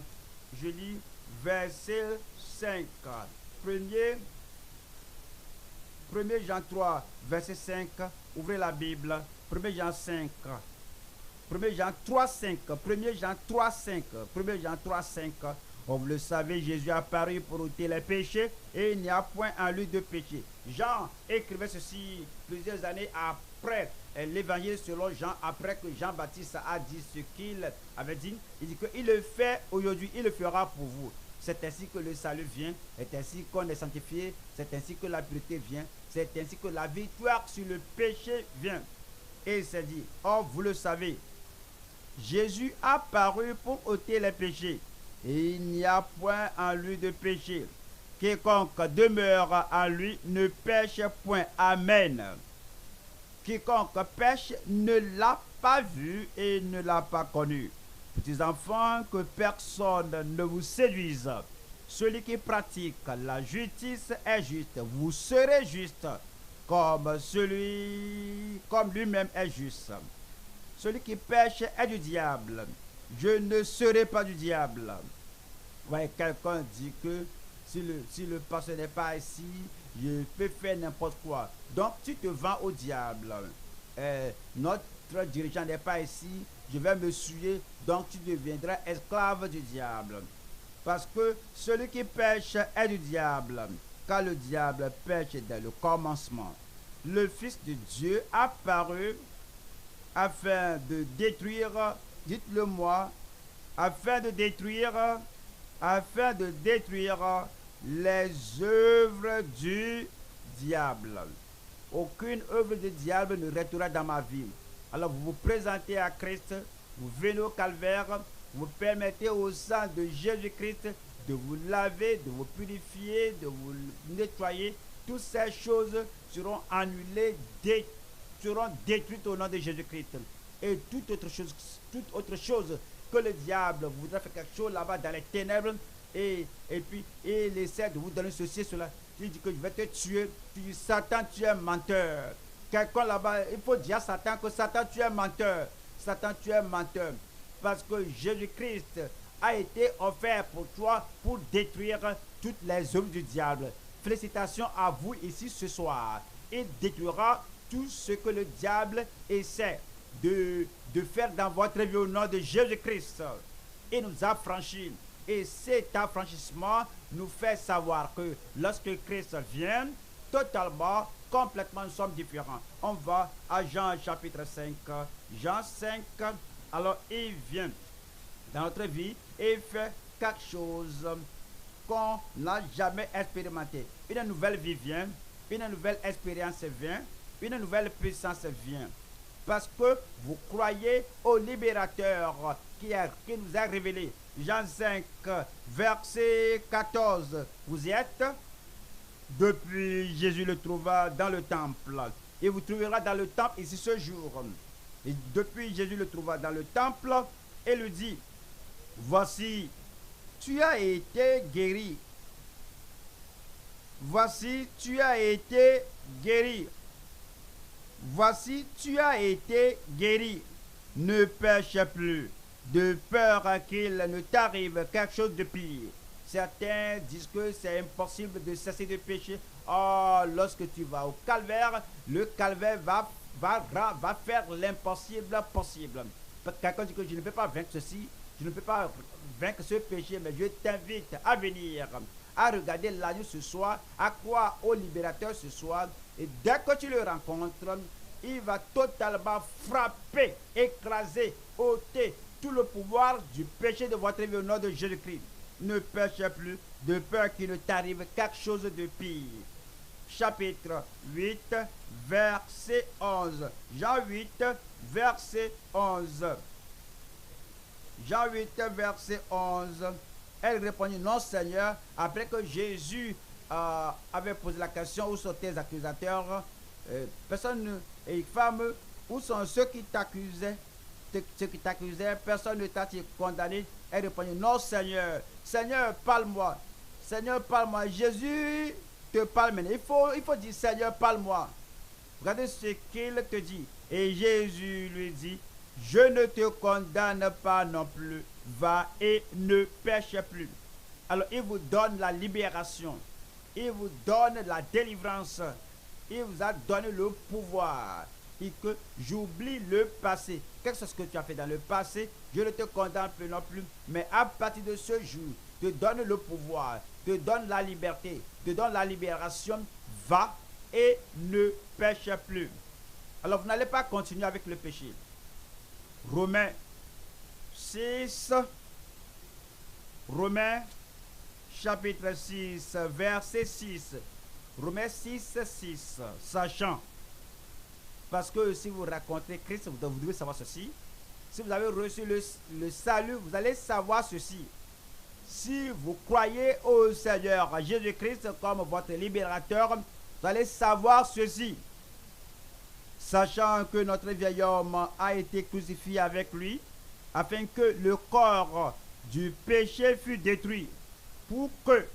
je lis verset 5. 1 Jean 3, verset 5, ouvrez la Bible. 1 Jean 5, 1 Jean 3, 5, 1 Jean 3, 5, 1 Jean 3, 5. Oh, vous le savez, Jésus est apparu pour ôter les péchés et il n'y a point en lui de péché. Jean écrivait ceci plusieurs années après l'évangile selon Jean, après que Jean-Baptiste a dit ce qu'il avait dit. Il dit qu'il le fait aujourd'hui, il le fera pour vous. C'est ainsi que le salut vient, c'est ainsi qu'on est sanctifié, c'est ainsi que la pureté vient, c'est ainsi que la victoire sur le péché vient. Et il s'est dit, oh, vous le savez, Jésus a paru pour ôter les péchés, et il n'y a point en lui de péché. Quiconque demeure en lui ne pêche point. Amen. Quiconque pêche ne l'a pas vu et ne l'a pas connu. Petits enfants, que personne ne vous séduise. Celui qui pratique la justice est juste. Vous serez juste comme lui-même est juste. Celui qui pêche est du diable. Je ne serai pas du diable. Ouais, quelqu'un dit que si le pasteur n'est pas ici, je peux faire n'importe quoi. Donc tu te vends au diable. Notre dirigeant n'est pas ici, je vais me souiller, donc tu deviendras esclave du diable. Parce que celui qui pêche est du diable, car le diable pêche dès le commencement. Le Fils de Dieu apparut afin de détruire, dites-le moi, afin de détruire les œuvres du diable. Aucune œuvre du diable ne restera dans ma vie. Alors vous vous présentez à Christ, vous venez au calvaire, vous permettez au sang de Jésus-Christ de vous laver, de vous purifier, de vous nettoyer. Toutes ces choses seront annulées, seront détruites au nom de Jésus-Christ. Et toute autre chose que le diable voudra faire quelque chose là-bas dans les ténèbres, et puis il essaie de vous donner ceci, cela. Il dit que je vais te tuer. Tu dis, Satan, tu es un menteur. Quelqu'un là-bas, il faut dire à Satan que Satan, tu es un menteur. Satan, tu es un menteur. Parce que Jésus-Christ a été offert pour toi pour détruire toutes les œuvres du diable. Félicitations à vous ici ce soir. Il détruira tout ce que le diable essaie de faire dans votre vie au nom de Jésus-Christ. Il nous a franchis. Et cet affranchissement nous fait savoir que lorsque Christ vient, totalement, complètement, nous sommes différents. On va à Jean chapitre 5. Jean 5, alors il vient dans notre vie et fait quelque chose qu'on n'a jamais expérimenté. Une nouvelle vie vient, une nouvelle expérience vient, une nouvelle puissance vient. Parce que vous croyez au libérateur qui nous a révélé. Jean 5, verset 14. Vous y êtes? Depuis, Jésus le trouva dans le temple. Et vous trouverez dans le temple ici ce jour. Et depuis, Jésus le trouva dans le temple et lui dit, voici, tu as été guéri. Voici, tu as été guéri. Voici, tu as été guéri. Ne pêche plus, de peur qu'il ne t'arrive quelque chose de pire. Certains disent que c'est impossible de cesser de pécher. Oh, lorsque tu vas au calvaire, le calvaire va faire l'impossible possible. Quelqu'un dit que je ne peux pas vaincre ceci, je ne peux pas vaincre ce péché, mais je t'invite à venir, à regarder l'agneau ce soir, à croire au libérateur ce soir. Et dès que tu le rencontres, il va totalement frapper, écraser, ôter tout le pouvoir du péché de votre vie au nom de Jésus-Christ. Ne péchez plus, de peur qu'il ne t'arrive quelque chose de pire. Chapitre 8, verset 11. Jean 8, verset 11. Jean 8, verset 11. Elle répondit, non Seigneur, après que Jésus avait posé la question, où sont tes accusateurs? Personne, et femme, où sont ceux qui t'accusaient? Ceux qui t'accusaient, personne ne t'a condamné. Elle répondit, non Seigneur, Seigneur parle-moi, Seigneur parle-moi. Jésus te parle maintenant. Il faut dire Seigneur parle-moi. Regardez ce qu'il te dit. Et Jésus lui dit, je ne te condamne pas non plus, va et ne pêche plus. Alors il vous donne la libération, il vous donne la délivrance, il vous a donné le pouvoir. Et que j'oublie le passé. Quelque chose que tu as fait dans le passé, je ne te condamne plus non plus. Mais à partir de ce jour, te donne le pouvoir, te donne la liberté, te donne la libération. Va et ne pêche plus. Alors vous n'allez pas continuer avec le péché. Romains 6, Romains chapitre 6, verset 6. Romains 6, 6. Sachant, parce que si vous racontez Christ, vous devez savoir ceci. Si vous avez reçu le salut, vous allez savoir ceci. Si vous croyez au Seigneur Jésus-Christ comme votre libérateur, vous allez savoir ceci. Sachant que notre vieil homme a été crucifié avec lui, afin que le corps du péché fût détruit, pour que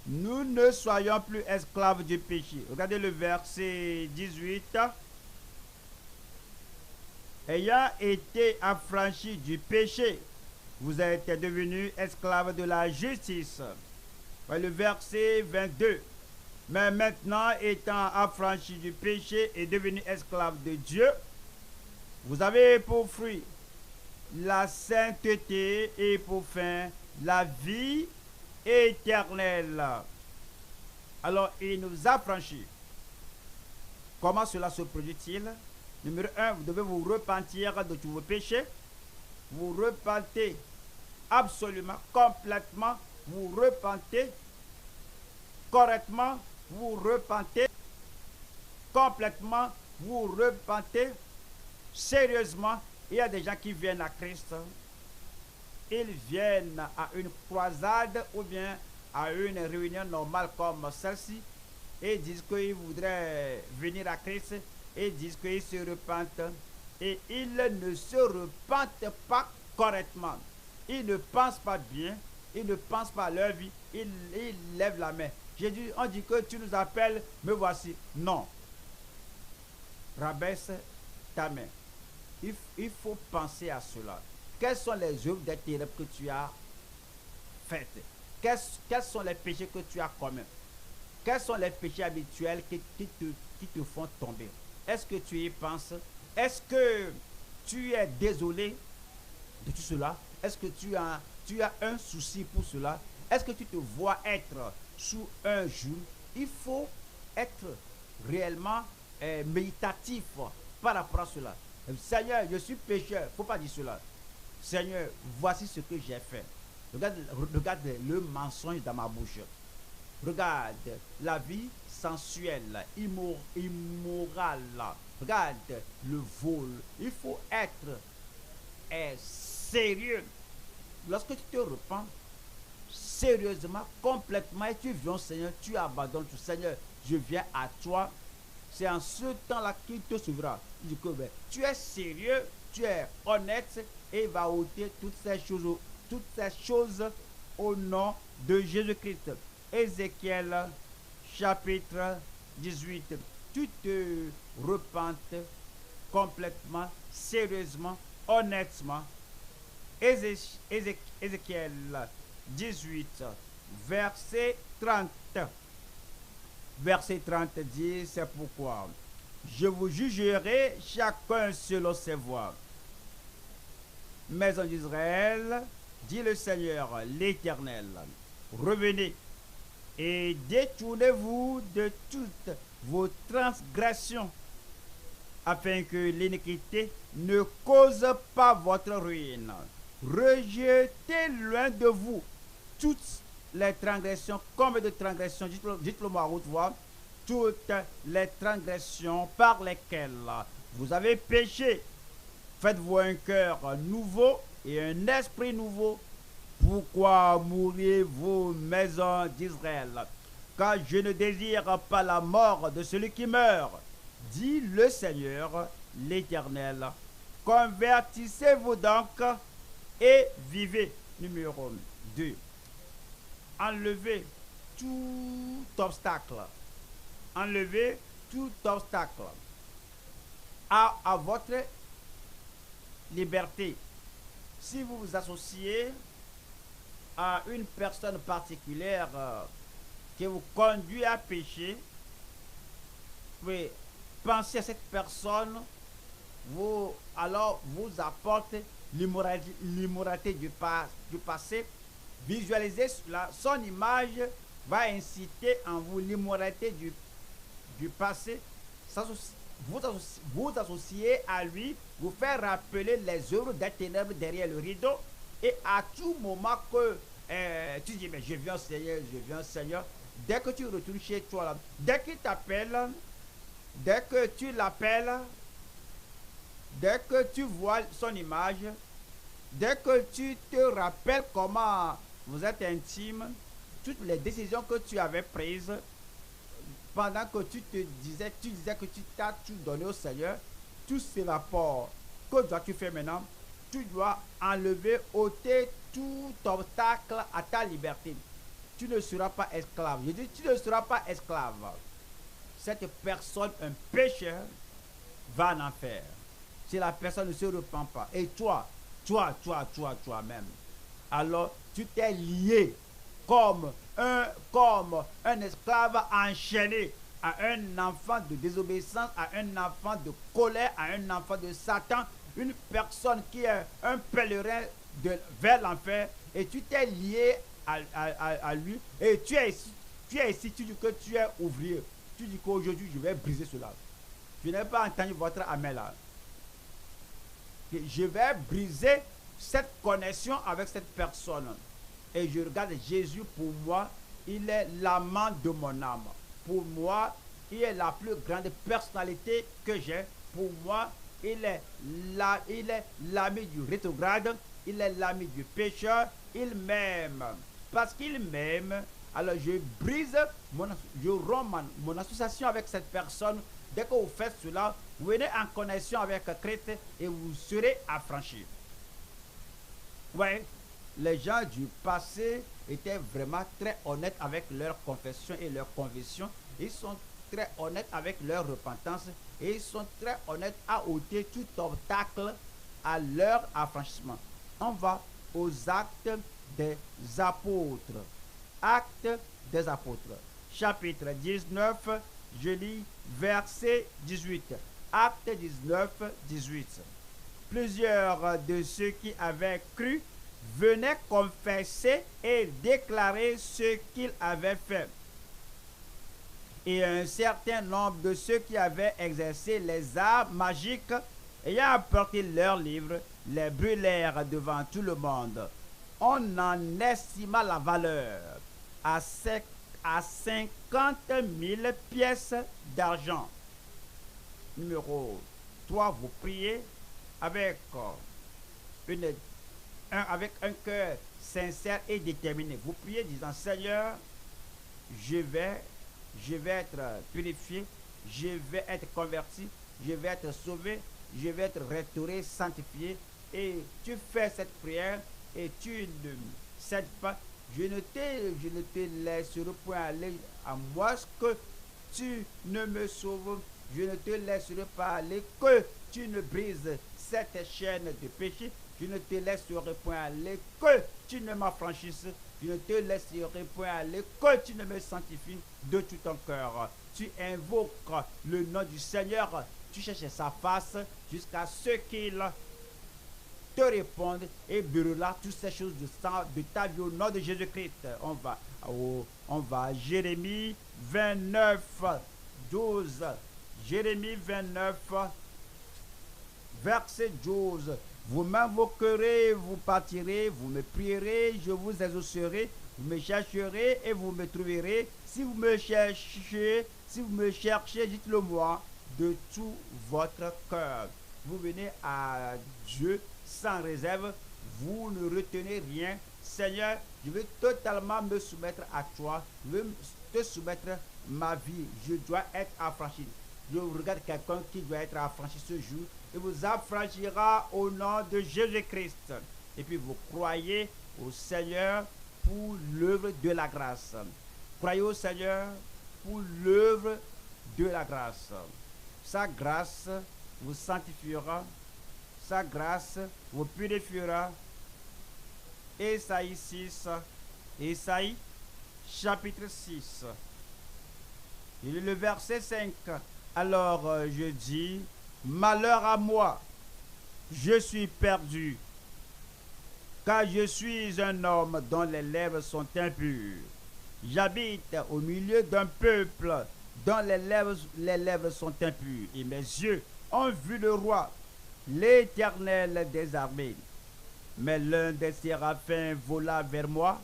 nous ne soyons plus esclaves du péché. Regardez le verset 18. Ayant été affranchis du péché, vous êtes devenus esclaves de la justice. Le verset 22. Mais maintenant, étant affranchis du péché et devenus esclaves de Dieu, vous avez pour fruit la sainteté et pour fin la vie éternelle. Alors, il nous a affranchis. Comment cela se produit-il? Numéro 1, vous devez vous repentir de tous vos péchés. Vous repentez absolument, complètement. Vous repentez correctement. Vous repentez complètement. Vous repentez sérieusement. Il y a des gens qui viennent à Christ. Ils viennent à une croisade ou bien à une réunion normale comme celle-ci et disent qu'ils voudraient venir à Christ et disent qu'ils se repentent et ils ne se repentent pas correctement. Ils ne pensent pas bien, ils ne pensent pas à leur vie, ils lèvent la main. Jésus, on dit que tu nous appelles, me voici. Non. Rabaisse ta main. Il faut penser à cela. Quelles sont les œuvres des ténèbres que tu as faites? Quels sont les péchés que tu as commis? Quels sont les péchés habituels qui te font tomber? Est-ce que tu y penses? Est-ce que tu es désolé de tout cela? Est-ce que tu as un souci pour cela? Est-ce que tu te vois être sous un joug? Il faut être réellement méditatif par rapport à cela. Seigneur, je suis pécheur. Il ne faut pas dire cela. Seigneur, voici ce que j'ai fait. Regarde le mensonge dans ma bouche. Regarde la vie sensuelle, immorale. Regarde le vol. Il faut être sérieux. Lorsque tu te repens sérieusement, complètement, et tu viens au Seigneur, tu abandonnes tout. Seigneur, je viens à toi. C'est en ce temps-là qu'il te sauvera. Il dit que tu es sérieux, tu es honnête et il va ôter toutes ces choses au nom de Jésus-Christ. Ézéchiel chapitre 18. Tu te repentes complètement, sérieusement, honnêtement. Ézéchiel 18, verset 30. Verset 30 dit, c'est pourquoi je vous jugerai chacun selon ses voies. Maison d'Israël, dit le Seigneur, l'Éternel, revenez et détournez-vous de toutes vos transgressions, afin que l'iniquité ne cause pas votre ruine. Rejetez loin de vous toutes les transgressions. Combien de transgressions? Dites-le moi à haute voix. Toutes les transgressions par lesquelles vous avez péché. Faites-vous un cœur nouveau et un esprit nouveau. Pourquoi mourriez-vous, maison d'Israël? Car je ne désire pas la mort de celui qui meurt, dit le Seigneur, l'Éternel. Convertissez-vous donc et vivez. Numéro 2. Enlevez tout obstacle. Enlevez tout obstacle à votre liberté. Si vous vous associez à une personne particulière qui vous conduit à pécher, vous pouvez penser à cette personne, alors vous apporte l'immoralité du passé. Visualisez cela, son image va inciter en vous l'immoralité du passé. vous associer à lui, vous faire rappeler les œuvres des ténèbres derrière le rideau. Et à tout moment que tu dis, mais je viens Seigneur, je viens Seigneur, dès que tu retournes chez toi, là, dès qu'il t'appelle, dès que tu l'appelles, dès que tu vois son image, dès que tu te rappelles comment vous êtes intime, toutes les décisions que tu avais prises, pendant que tu disais que tu t'as tout donné au Seigneur, tout s'évapore. Que dois-tu faire maintenant? Tu dois enlever, ôter tout obstacle à ta liberté. Tu ne seras pas esclave. Je dis, tu ne seras pas esclave. Cette personne, un pécheur, va en enfer. Si la personne ne se repent pas. Et toi-même, alors tu t'es lié comme un esclave enchaîné à un enfant de désobéissance, à un enfant de colère, à un enfant de Satan, une personne qui est un pèlerin vers l'enfer, et tu t'es lié à lui, et tu es ici, tu dis que tu es ouvrier. Tu dis qu'aujourd'hui, je vais briser cela. Je n'ai pas entendu votre amen là. Je vais briser cette connexion avec cette personne. Et je regarde Jésus, pour moi, il est l'amant de mon âme. Pour moi, il est la plus grande personnalité que j'ai. Pour moi, il est l'ami du rétrograde, il est l'ami du pécheur, il m'aime. Parce qu'il m'aime, alors je brise, je romps mon association avec cette personne. Dès que vous faites cela, vous venez en connexion avec Christ et vous serez affranchis. Oui, les gens du passé étaient vraiment très honnêtes avec leur confession et leur conviction. Ils sont très honnêtes avec leur repentance et ils sont très honnêtes à ôter tout obstacle à leur affranchissement. On va aux actes des apôtres. Actes des apôtres. Chapitre 19, je lis verset 18. Acte 19, 18. Plusieurs de ceux qui avaient cru venaient confesser et déclarer ce qu'ils avaient fait. Et un certain nombre de ceux qui avaient exercé les arts magiques, ayant apporté leurs livres, les brûlèrent devant tout le monde. On en estima la valeur à 50 000 pièces d'argent. Numéro 3, vous priez avec un cœur sincère et déterminé. Vous priez disant, Seigneur, je vais être purifié, je vais être converti, je vais être sauvé, je vais être restauré, sanctifié. Et tu fais cette prière et tu ne cèdes pas. Je ne te laisserai point aller à moi que tu ne me sauves. Je ne te laisserai pas aller que tu ne brises cette chaîne de péché. Je ne te laisserai point aller que tu ne m'affranchisses. Je ne te laisserai point aller que tu ne me sanctifies de tout ton cœur. Tu invoques le nom du Seigneur. Tu cherches sa face jusqu'à ce qu'il te réponde et brûlera toutes ces choses de ta vie au nom de Jésus-Christ. On va à Jérémie 29, 12. Jérémie 29, verset 12. Vous m'invoquerez, vous partirez, vous me prierez, je vous exaucerai, vous me chercherez et vous me trouverez. Si vous me cherchez, dites-le moi de tout votre cœur. Vous venez à Dieu sans réserve, vous ne retenez rien. Seigneur, je veux totalement me soumettre à toi, je veux te soumettre ma vie, je dois être affranchi. Je regarde quelqu'un qui doit être affranchi ce jour, et vous affranchira au nom de Jésus-Christ. Et puis vous croyez au Seigneur pour l'œuvre de la grâce. Croyez au Seigneur pour l'œuvre de la grâce. Sa grâce vous sanctifiera, sa grâce vous purifiera. Ésaïe 6, Ésaïe chapitre 6. Et le verset 5. Alors je dis, malheur à moi, je suis perdu, car je suis un homme dont les lèvres sont impures. J'habite au milieu d'un peuple dont les lèvres sont impures. Et mes yeux ont vu le roi, l'Éternel des armées. Mais l'un des séraphins vola vers moi,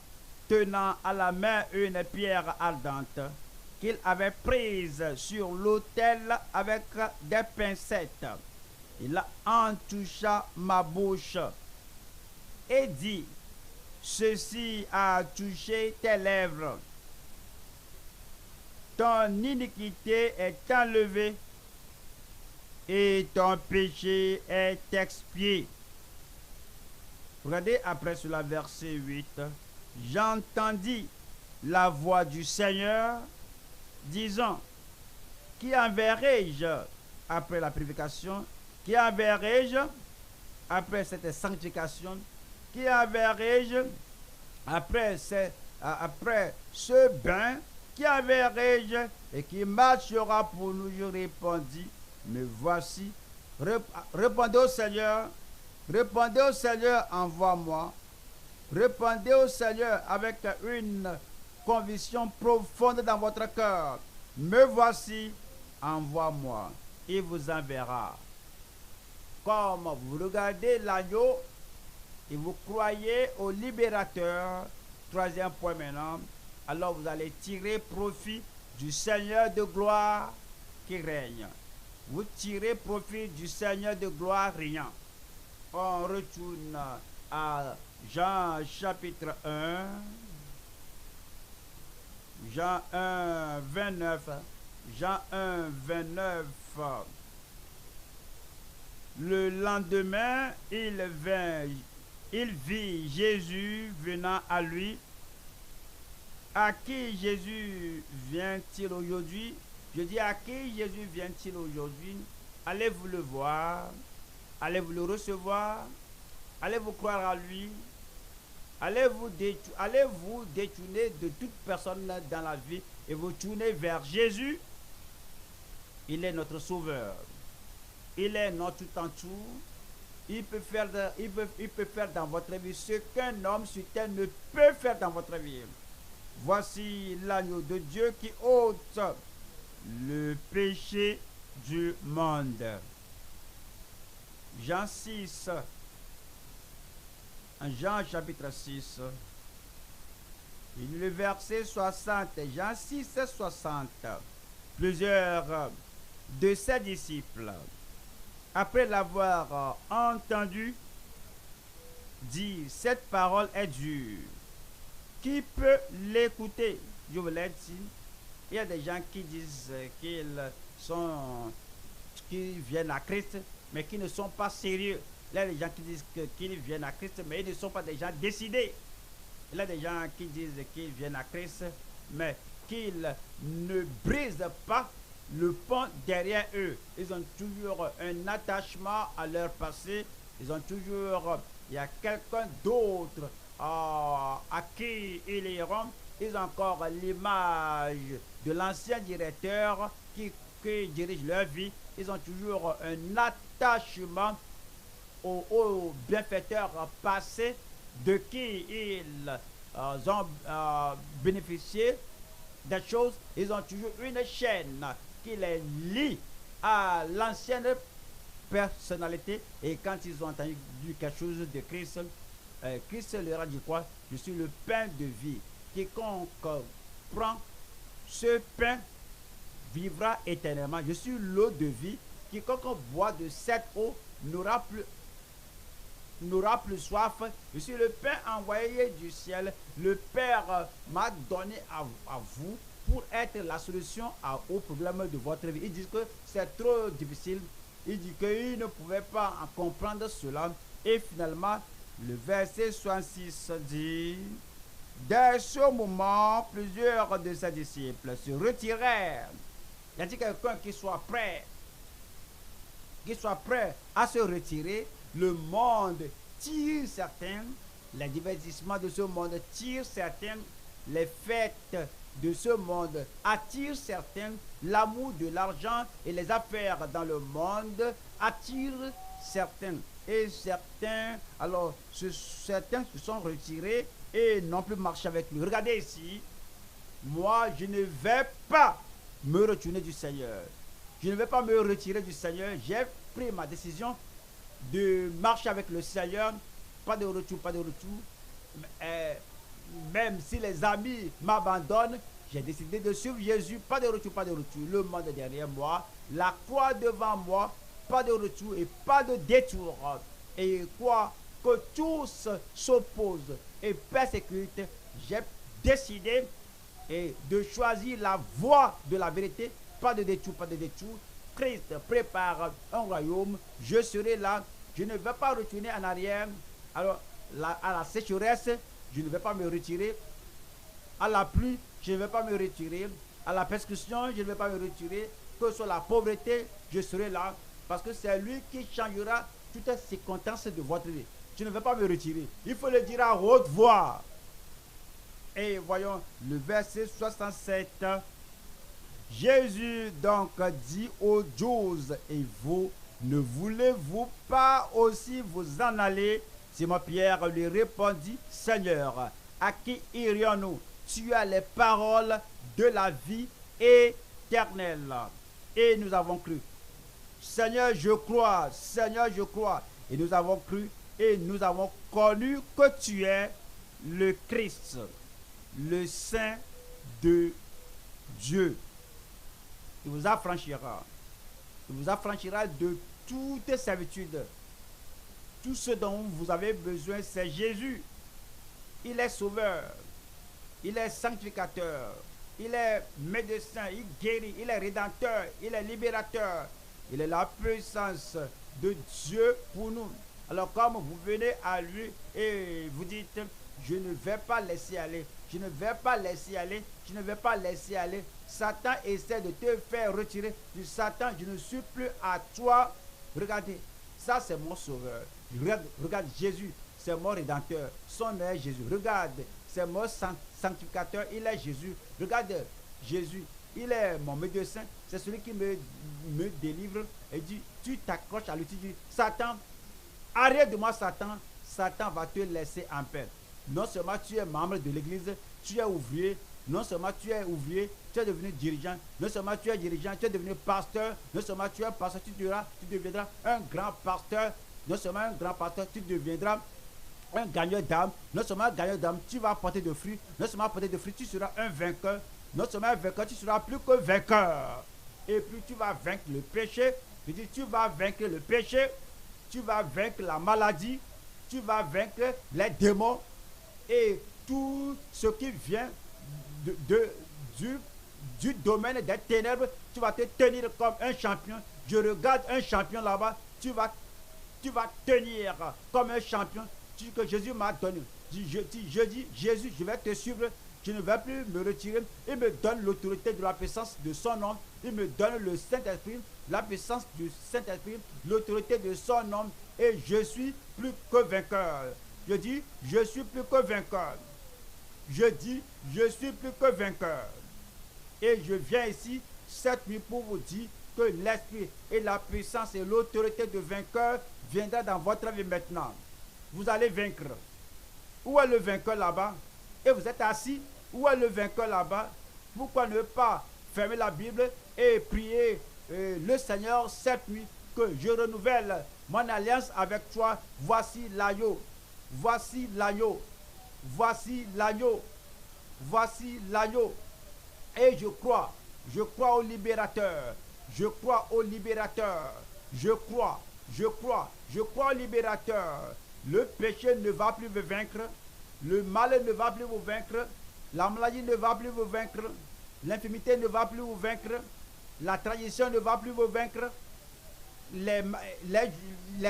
tenant à la main une pierre ardente qu'il avait prise sur l'autel avec des pincettes. Il en toucha ma bouche et dit, ceci a touché tes lèvres. Ton iniquité est enlevée et ton péché est expié. Regardez après cela, verset 8. J'entendis la voix du Seigneur disant, qui enverrai-je après la purification? Qui enverrai-je après cette sanctification? Qui enverrai-je après ce bain? Qui enverrai-je et qui marchera pour nous? Je répondis, me voici. Répondez au Seigneur, envoie-moi. Répondez au Seigneur avec une conviction profonde dans votre cœur. Me voici, envoie-moi. Il vous enverra. Comme vous regardez l'agneau et vous croyez au libérateur, troisième point maintenant, alors vous allez tirer profit du Seigneur de gloire qui règne. Vous tirez profit du Seigneur de gloire régnant. On retourne à Jean chapitre 1. Jean 1, 29. Jean 1, 29. Le lendemain, il vit Jésus venant à lui. À qui Jésus vient-il aujourd'hui? Je dis, à qui Jésus vient-il aujourd'hui? Allez-vous le voir? Allez-vous le recevoir? Allez-vous croire à lui? Allez-vous détourner de toute personne dans la vie et vous tourner vers Jésus? Il est notre sauveur. Il est notre tout en tout. Il peut faire dans votre vie ce qu'un homme sur terre ne peut faire dans votre vie. Voici l'agneau de Dieu qui ôte le péché du monde. Jean 6, en Jean chapitre 6, le verset 60, Jean 6, 60. Plusieurs de ses disciples, après l'avoir entendu, dit, cette parole est dure. Qui peut l'écouter? Je vous l'ai dit. Il y a des gens qui disent qu'ils viennent à Christ, mais qui ne sont pas sérieux. Il y a des gens qui disent qu'ils viennent à Christ, mais ils ne sont pas des gens décidés. Il y a des gens qui disent qu'ils viennent à Christ, mais qu'ils ne brisent pas le pont derrière eux. Ils ont toujours un attachement à leur passé. Ils ont toujours, il y a quelqu'un d'autre à qui ils iront. Ils ont encore l'image de l'ancien directeur qui dirige leur vie. Ils ont toujours un attachement au bienfaiteur passé de qui ils ont bénéficié des choses. Ils ont toujours une chaîne qui les lie à l'ancienne personnalité. Et quand ils ont entendu quelque chose de Christ, Christ leur a dit quoi? Je suis le pain de vie. Quiconque prend ce pain vivra éternellement. Je suis l'eau de vie. Quiconque boit de cette eau n'aura plus soif. Je suis le pain envoyé du ciel. Le Père m'a donné à vous pour être la solution au problème de votre vie. Il dit que c'est trop difficile. Il dit qu'il ne pouvait pas en comprendre cela. Et finalement, le verset 66 dit, dès ce moment, plusieurs de ses disciples se retirèrent. Il y a dit quelqu'un qui soit prêt à se retirer. Le monde tire certains, les divertissements de ce monde tirent certains, les fêtes de ce monde attirent certains, l'amour de l'argent et les affaires dans le monde attirent certains. Et certains, alors certains se sont retirés et n'ont plus marché avec lui. Regardez ici, moi je ne vais pas me retourner du Seigneur. Je ne vais pas me retirer du Seigneur. J'ai pris ma décision de marcher avec le Seigneur. Pas de retour, pas de retour. Même si les amis m'abandonnent, j'ai décidé de suivre Jésus. Pas de retour, pas de retour. Le monde derrière moi, la croix devant moi, pas de retour et pas de détour. Et quoi que tous s'opposent et persécutent, j'ai décidé de choisir la voie de la vérité. Pas de détour, pas de détour. Christ prépare un royaume. Je serai là. Je ne vais pas retourner en arrière. Alors, à la sécheresse, je ne vais pas me retirer. À la pluie, je ne vais pas me retirer. À la persécution, je ne vais pas me retirer. Que ce soit la pauvreté, je serai là. Parce que c'est lui qui changera toutes les circonstances de votre vie. Je ne vais pas me retirer. Il faut le dire à haute voix. Et voyons le verset 67. Jésus donc dit aux 12, et vous, ne voulez-vous pas aussi vous en aller? Simon-Pierre lui répondit, Seigneur, à qui irions-nous? Tu as les paroles de la vie éternelle. Et nous avons cru. Seigneur, je crois. Seigneur, je crois. Et nous avons cru et nous avons connu que tu es le Christ, le Saint de Dieu. Il vous affranchira. Il vous affranchira de toute servitude. Tout ce dont vous avez besoin, c'est Jésus. Il est sauveur. Il est sanctificateur. Il est médecin. Il guérit. Il est rédempteur. Il est libérateur. Il est la puissance de Dieu pour nous. Alors comme vous venez à lui et vous dites, je ne vais pas laisser aller. Je ne vais pas laisser aller. Je ne vais pas laisser aller. Satan essaie de te faire retirer du Satan. Je ne suis plus à toi. Regardez, ça c'est mon sauveur. Regarde Jésus, c'est mon rédempteur. Son nom est Jésus. Regarde, c'est mon sanctificateur. Il est Jésus. Regarde Jésus. Il est mon médecin. C'est celui qui me délivre. Et dit, tu t'accroches à lui. Tu dis, Satan, arrête de moi Satan. Satan va te laisser en paix. Non seulement tu es membre de l'église, tu es ouvrier. Non seulement tu es ouvrier, tu es devenu dirigeant. Non seulement tu es dirigeant, tu es devenu pasteur. Non seulement tu es pasteur, tu deviendras un grand pasteur. Non seulement un grand pasteur, tu deviendras un gagneur d'âme. Non seulement un gagneur d'âme, tu vas porter de fruits. Non seulement porter de fruits, tu seras un vainqueur. Non seulement un vainqueur, tu seras plus que vainqueur. Et puis tu vas vaincre le péché. Je dis, tu vas vaincre le péché. Tu vas vaincre la maladie. Tu vas vaincre les démons. Et tout ce qui vient du domaine des ténèbres, tu vas te tenir comme un champion. Je regarde un champion là-bas. Tu vas tenir comme un champion que Jésus m'a donné. Je dis, Jésus, je vais te suivre. Je ne vais plus me retirer. Il me donne l'autorité de la puissance de son nom. Il me donne le Saint-Esprit, la puissance du Saint-Esprit, l'autorité de son nom. Et je suis plus que vainqueur. Je dis, je suis plus que vainqueur. Je dis, je suis plus que vainqueur. Et je viens ici cette nuit pour vous dire que l'esprit et la puissance et l'autorité de vainqueur viendra dans votre vie maintenant. Vous allez vaincre. Où est le vainqueur là-bas? Et vous êtes assis. Où est le vainqueur là-bas? Pourquoi ne pas fermer la Bible et prier le Seigneur cette nuit que je renouvelle mon alliance avec toi. Voici l'agneau. Voici l'agneau. Voici l'agneau. Voici l'agneau. Et je crois au libérateur. Je crois au libérateur. Je crois au libérateur. Le péché ne va plus vous vaincre. Le mal ne va plus vous vaincre. La maladie ne va plus vous vaincre. L'infirmité ne va plus vous vaincre. La tradition ne va plus vous vaincre. Les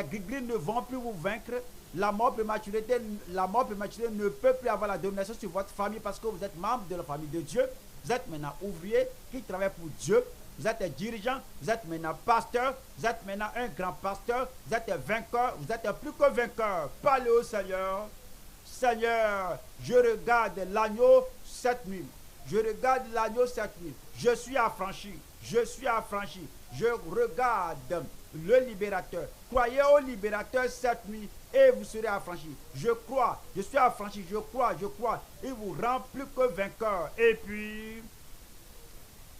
gris ne vont plus vous vaincre. La mort prématurée ne peut plus avoir la domination sur votre famille parce que vous êtes membre de la famille de Dieu. Vous êtes maintenant ouvrier qui travaille pour Dieu. Vous êtes dirigeant, vous êtes maintenant pasteur, vous êtes maintenant un grand pasteur, vous êtes vainqueur, vous êtes plus que vainqueur. Parlez au Seigneur. Seigneur, je regarde l'agneau cette nuit. Je regarde l'agneau cette nuit. Je suis affranchi. Je suis affranchi. Je regarde le libérateur. Croyez au libérateur cette nuit et vous serez affranchi. Je crois, je suis affranchi, je crois. Il vous rend plus que vainqueur. Et puis,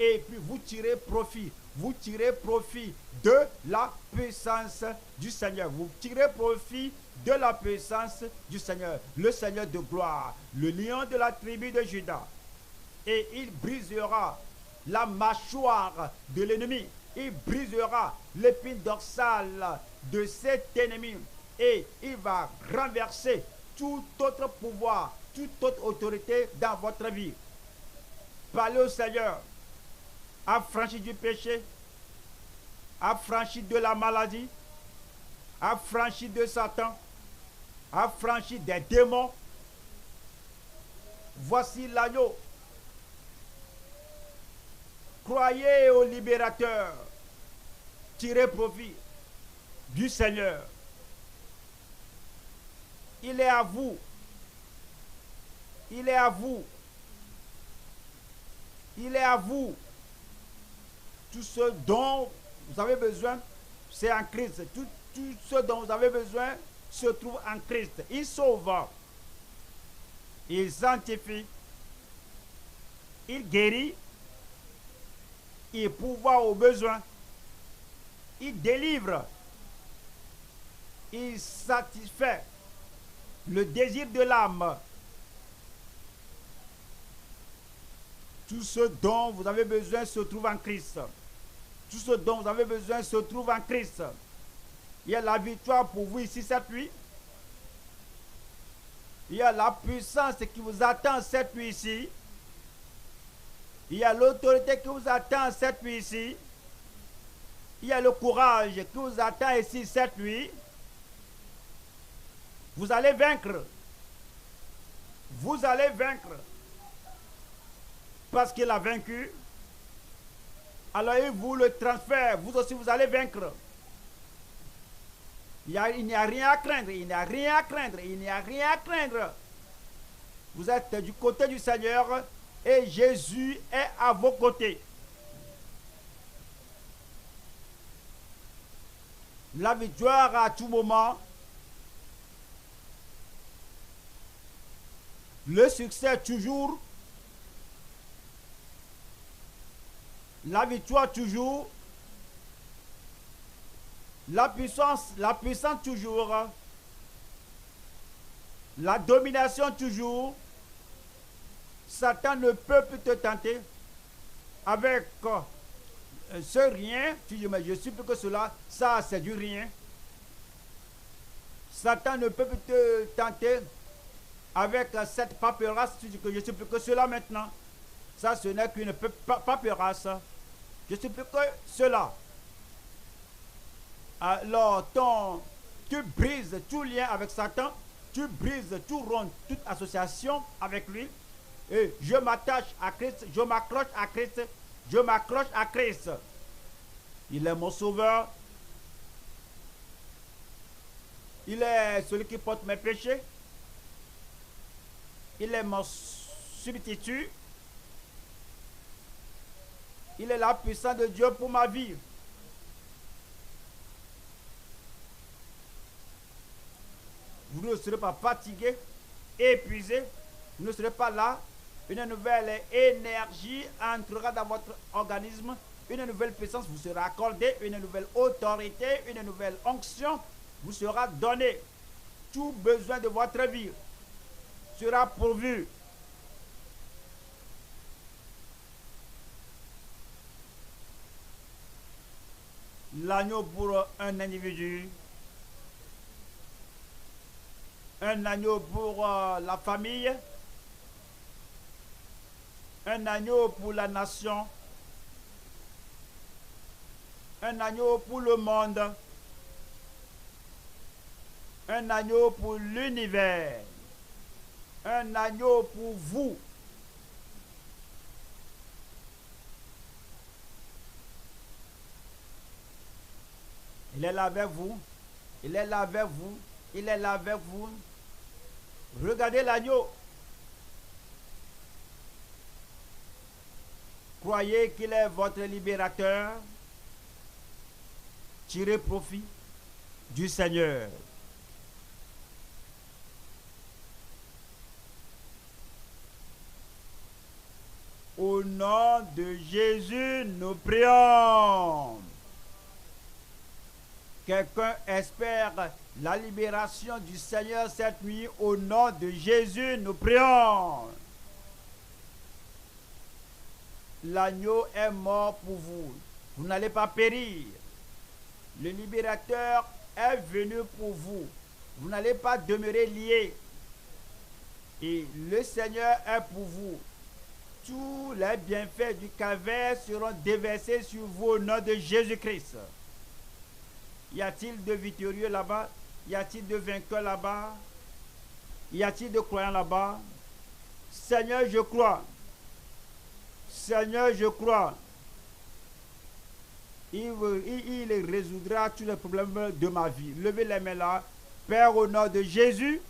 et puis vous tirez profit. Vous tirez profit de la puissance du Seigneur. Vous tirez profit de la puissance du Seigneur. Le Seigneur de gloire, le lion de la tribu de Juda. Et il brisera la mâchoire de l'ennemi. Il brisera l'épine dorsale de cet ennemi. Et il va renverser tout autre pouvoir, toute autre autorité dans votre vie. Parlez au Seigneur. Affranchi du péché, affranchi de la maladie, affranchi de Satan, affranchi des démons. Voici l'agneau. Croyez au libérateur. Tirez profit du Seigneur. Il est à vous. Il est à vous. Il est à vous. Tout ce dont vous avez besoin, c'est en Christ. Tout ce dont vous avez besoin se trouve en Christ. Il sauve. Il sanctifie. Il guérit. Il pourvoit aux besoins. Il délivre. Il satisfait le désir de l'âme. Tout ce dont vous avez besoin se trouve en Christ. Tout ce dont vous avez besoin se trouve en Christ. Il y a la victoire pour vous ici cette nuit. Il y a la puissance qui vous attend cette nuit ici. Il y a l'autorité qui vous attend cette nuit ici. Il y a le courage qui vous attend ici cette nuit. Vous allez vaincre. Vous allez vaincre. Parce qu'il a vaincu. Alors il vous le transfère. Vous aussi vous allez vaincre. Il n'y a rien à craindre. Il n'y a rien à craindre. Il n'y a rien à craindre. Vous êtes du côté du Seigneur et Jésus est à vos côtés. La victoire à tout moment. Le succès toujours. La victoire toujours. La puissance toujours. La domination toujours. Satan ne peut plus te tenter avec ce rien. Tu dis, mais je suis plus que cela. Ça, c'est du rien. Satan ne peut plus te tenter avec cette paperasse. Tu dis que je suis plus que cela maintenant. Ça, ce n'est qu'une paperasse. Je suis plus que cela. Alors, tu brises tout lien avec Satan. Tu brises tout rond, toute association avec lui. Et je m'attache à Christ. Je m'accroche à Christ. Je m'accroche à Christ. Il est mon sauveur. Il est celui qui porte mes péchés. Il est mon substitut. Il est la puissance de Dieu pour ma vie. Vous ne serez pas fatigué, épuisé. Vous ne serez pas là. Une nouvelle énergie entrera dans votre organisme. Une nouvelle puissance vous sera accordée. Une nouvelle autorité, une nouvelle onction vous sera donnée. Tout besoin de votre vie sera pourvu. L'agneau pour un individu. Un agneau pour la famille. Un agneau pour la nation. Un agneau pour le monde. Un agneau pour l'univers. Un agneau pour vous. Il est là avec vous. Il est là avec vous. Il est là avec vous. Regardez l'agneau. Croyez qu'il est votre libérateur. Tirez profit du Seigneur. Au nom de Jésus, nous prions. Quelqu'un espère la libération du Seigneur cette nuit. Au nom de Jésus, nous prions. L'agneau est mort pour vous. Vous n'allez pas périr. Le libérateur est venu pour vous. Vous n'allez pas demeurer lié. Et le Seigneur est pour vous. Tous les bienfaits du calvaire seront déversés sur vous au nom de Jésus-Christ. Y a-t-il de victorieux là-bas? Y a-t-il de vainqueurs là-bas? Y a-t-il de croyants là-bas? Seigneur, je crois. Seigneur, je crois. Il résoudra tous les problèmes de ma vie. Levez les mains là. Père, au nom de Jésus,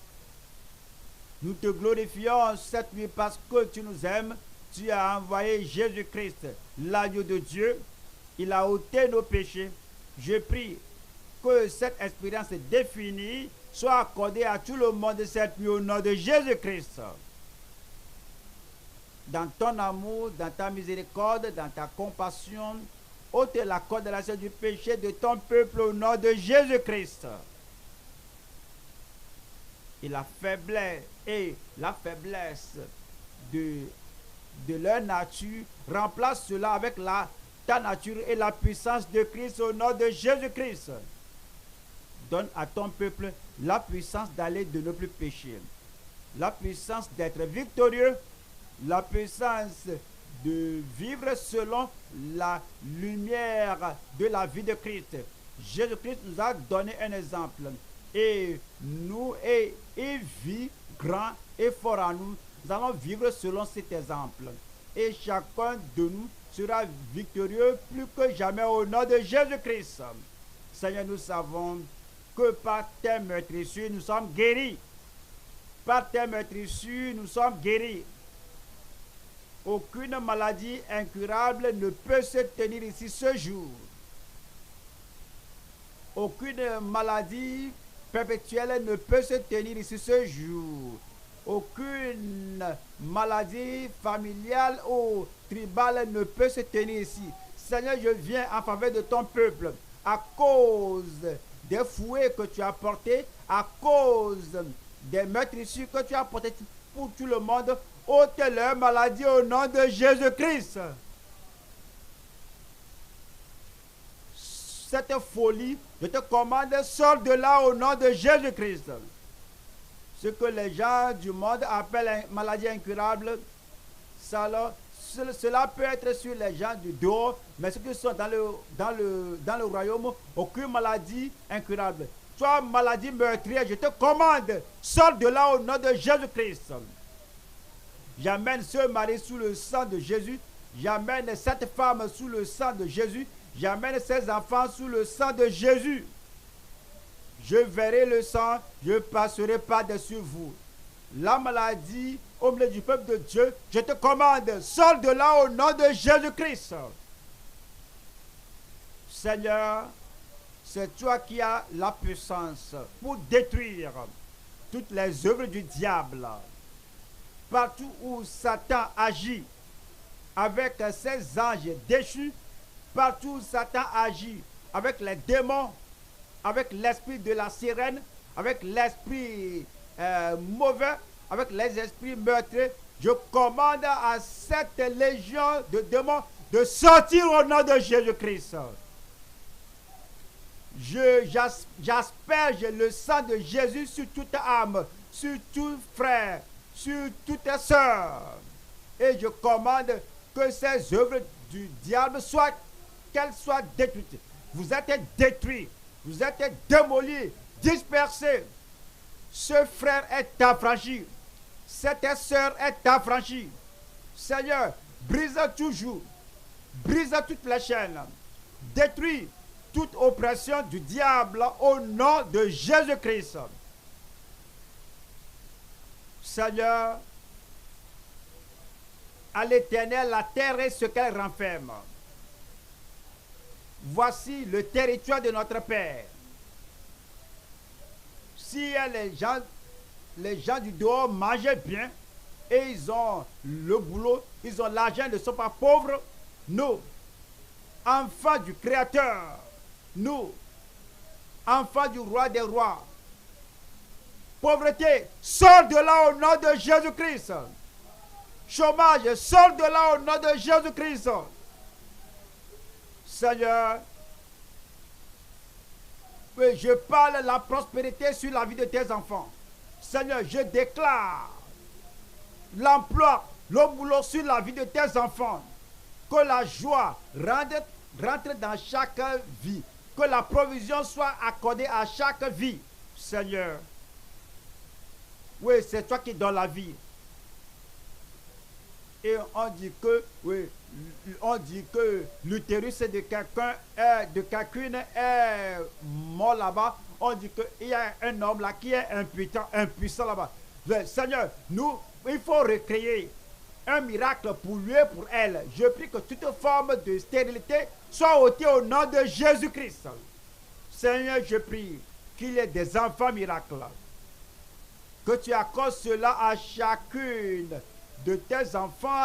nous te glorifions cette nuit parce que tu nous aimes. Tu as envoyé Jésus-Christ, l'agneau de Dieu. Il a ôté nos péchés. Je prie que cette expérience définie soit accordée à tout le monde cette nuit au nom de Jésus-Christ. Dans ton amour, dans ta miséricorde, dans ta compassion, ôte la condamnation du péché de ton peuple au nom de Jésus-Christ. Et la faiblesse de leur nature, remplace cela avec ta nature et la puissance de Christ au nom de Jésus-Christ. Donne à ton peuple la puissance d'aller de ne plus pécher, la puissance d'être victorieux, la puissance de vivre selon la lumière de la vie de Christ. Jésus-Christ nous a donné un exemple et il vit grand et fort en nous. Nous allons vivre selon cet exemple. Et chacun de nous sera victorieux plus que jamais au nom de Jésus-Christ. Seigneur, nous savons que par tes meurtrissures, nous sommes guéris. Par tes meurtrissures, nous sommes guéris. Aucune maladie incurable ne peut se tenir ici ce jour. Aucune maladie perpétuelle ne peut se tenir ici ce jour. Aucune maladie familiale ou tribale ne peut se tenir ici. Seigneur, je viens en faveur de ton peuple à cause des fouets que tu as portés, à cause des meurtrissures que tu as portées pour tout le monde. Ôte leur maladie au nom de Jésus-Christ. Cette folie, je te commande, sors de là au nom de Jésus-Christ. Ce que les gens du monde appellent une maladie incurable, cela peut être sur les gens du dehors, mais ceux qui sont dans le royaume, aucune maladie incurable. Toi, maladie meurtrière, je te commande, sors de là au nom de Jésus-Christ. J'amène ce mari sous le sang de Jésus. J'amène cette femme sous le sang de Jésus. J'amène ces enfants sous le sang de Jésus. Je verrai le sang, je passerai par-dessus vous. La maladie, au milieu du peuple de Dieu, je te commande, sors de là au nom de Jésus-Christ. Seigneur, c'est toi qui as la puissance pour détruire toutes les œuvres du diable. Partout où Satan agit avec ses anges déchus, partout où Satan agit avec les démons, avec l'esprit de la sirène, avec l'esprit mauvais, avec les esprits meurtriers, je commande à cette légion de démons de sortir au nom de Jésus-Christ. J'asperge le sang de Jésus sur toute âme, sur tout frère, sur toute sœur. Et je commande que ces œuvres du diable qu'elles soient détruites. Vous êtes détruits, vous êtes démolis, dispersés. Ce frère est affranchi, cette sœur est affranchie. Seigneur, brise toujours, brise toutes les chaînes, détruis toute oppression du diable au nom de Jésus-Christ. Seigneur, à l'Éternel, la terre est ce qu'elle renferme. Voici le territoire de notre Père. Si les gens du dehors mangeaient bien, et ils ont le boulot, ils ont l'argent, ils ne sont pas pauvres. Nous, enfants du Créateur, nous, enfants du Roi des Rois, pauvreté, sors de là au nom de Jésus-Christ. Chômage, sors de là au nom de Jésus-Christ. Seigneur, je parle la prospérité sur la vie de tes enfants. Seigneur, je déclare l'emploi, le boulot sur la vie de tes enfants. Que la joie rentre dans chaque vie. Que la provision soit accordée à chaque vie. Seigneur, oui, c'est toi qui donnes la vie. Et on dit que, oui, on dit que l'utérus de quelqu'un, de quelqu'une est mort là-bas. On dit qu'il y a un homme là qui est impuissant là-bas. Seigneur, nous, il faut recréer un miracle pour lui et pour elle. Je prie que toute forme de stérilité soit ôtée au nom de Jésus-Christ. Seigneur, je prie qu'il y ait des enfants miracles. Que tu accordes cela à chacune de tes enfants,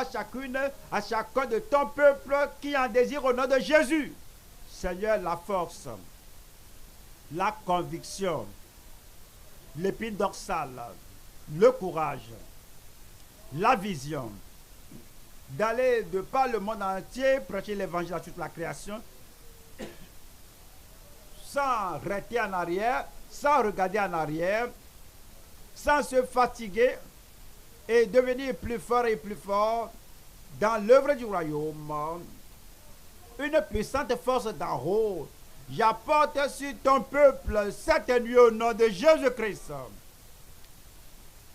à chacun de ton peuple qui en désire au nom de Jésus. Seigneur, la force, la conviction, l'épine dorsale, le courage, la vision d'aller de par le monde entier prêcher l'évangile à toute la création sans rester en arrière, sans regarder en arrière, sans se fatiguer et devenir plus fort et plus fort dans l'œuvre du royaume. Une puissante force d'en haut, j'apporte sur ton peuple cette nuit au nom de Jésus-Christ.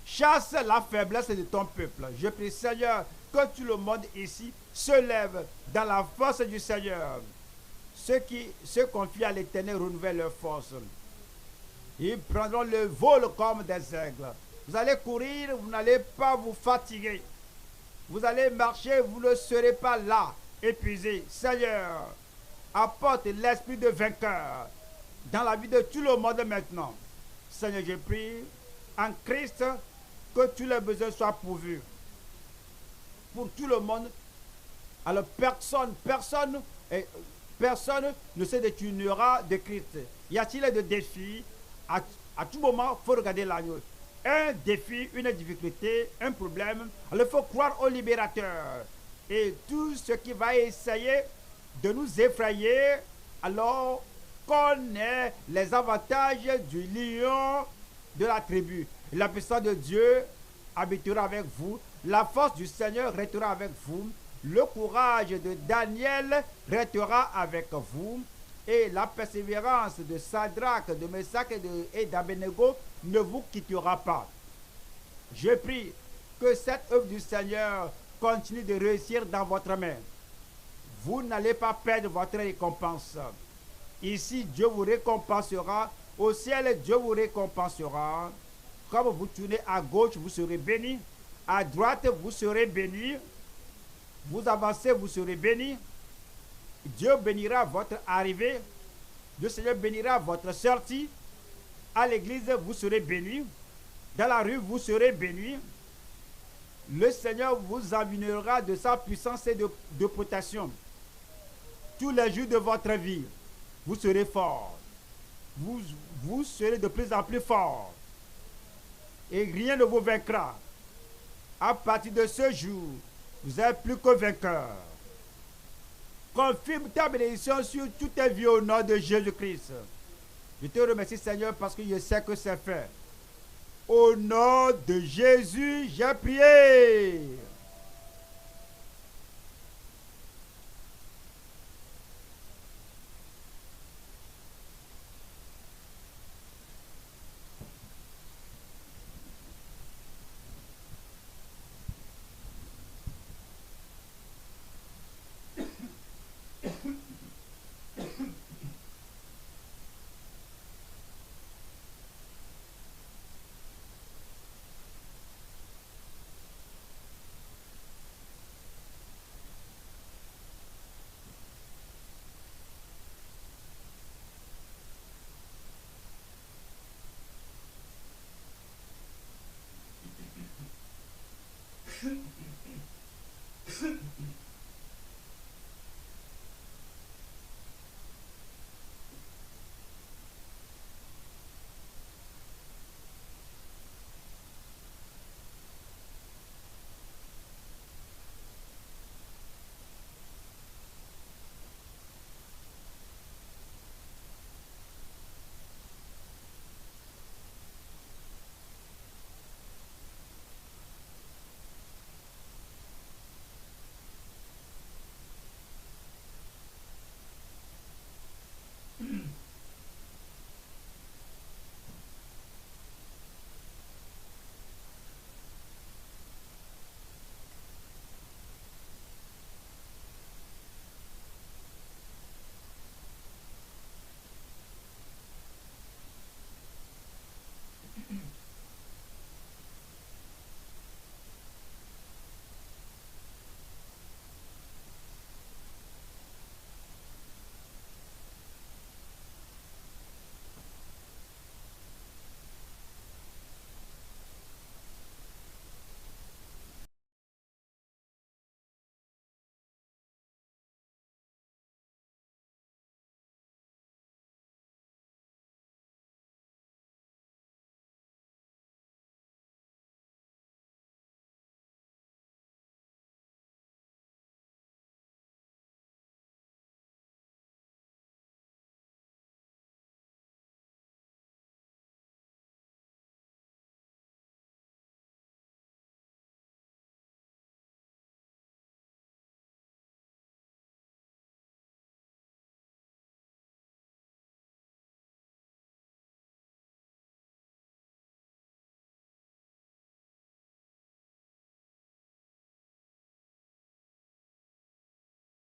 Chasse la faiblesse de ton peuple. Je prie, Seigneur, que tout le monde ici se lève dans la force du Seigneur. Ceux qui se confient à l'Éternel renouvellent leur force. Ils prendront le vol comme des aigles. Vous allez courir, vous n'allez pas vous fatiguer. Vous allez marcher, vous ne serez pas là, épuisé. Seigneur, apporte l'esprit de vainqueur dans la vie de tout le monde maintenant. Seigneur, je prie en Christ que tous les besoins soient pourvus. Pour tout le monde. Alors personne ne se détournera de Christ. Y a-t-il des défis? À tout moment, il faut regarder l'agneau. Un défi, une difficulté, un problème. Alors il faut croire au libérateur. Et tout ce qui va essayer de nous effrayer, alors qu'on ait les avantages du lion de la tribu. La puissance de Dieu habitera avec vous. La force du Seigneur restera avec vous. Le courage de Daniel restera avec vous. Et la persévérance de Sadrach, de Meshach et d'Abednego ne vous quittera pas. Je prie que cette œuvre du Seigneur continue de réussir dans votre main. Vous n'allez pas perdre votre récompense. Ici, Dieu vous récompensera. Au ciel, Dieu vous récompensera. Comme vous tournez à gauche, vous serez béni. À droite, vous serez béni. Vous avancez, vous serez béni. Dieu bénira votre arrivée. Le Seigneur bénira votre sortie. À l'église, vous serez béni. Dans la rue, vous serez béni. Le Seigneur vous environera de sa puissance et de protection. Tous les jours de votre vie, vous serez fort. Vous serez de plus en plus fort. Et rien ne vous vaincra. À partir de ce jour, vous êtes plus que vainqueur. Confirme ta bénédiction sur toute ta vie au nom de Jésus-Christ. Je te remercie, Seigneur, parce que je sais que c'est fait. Au nom de Jésus, j'ai prié.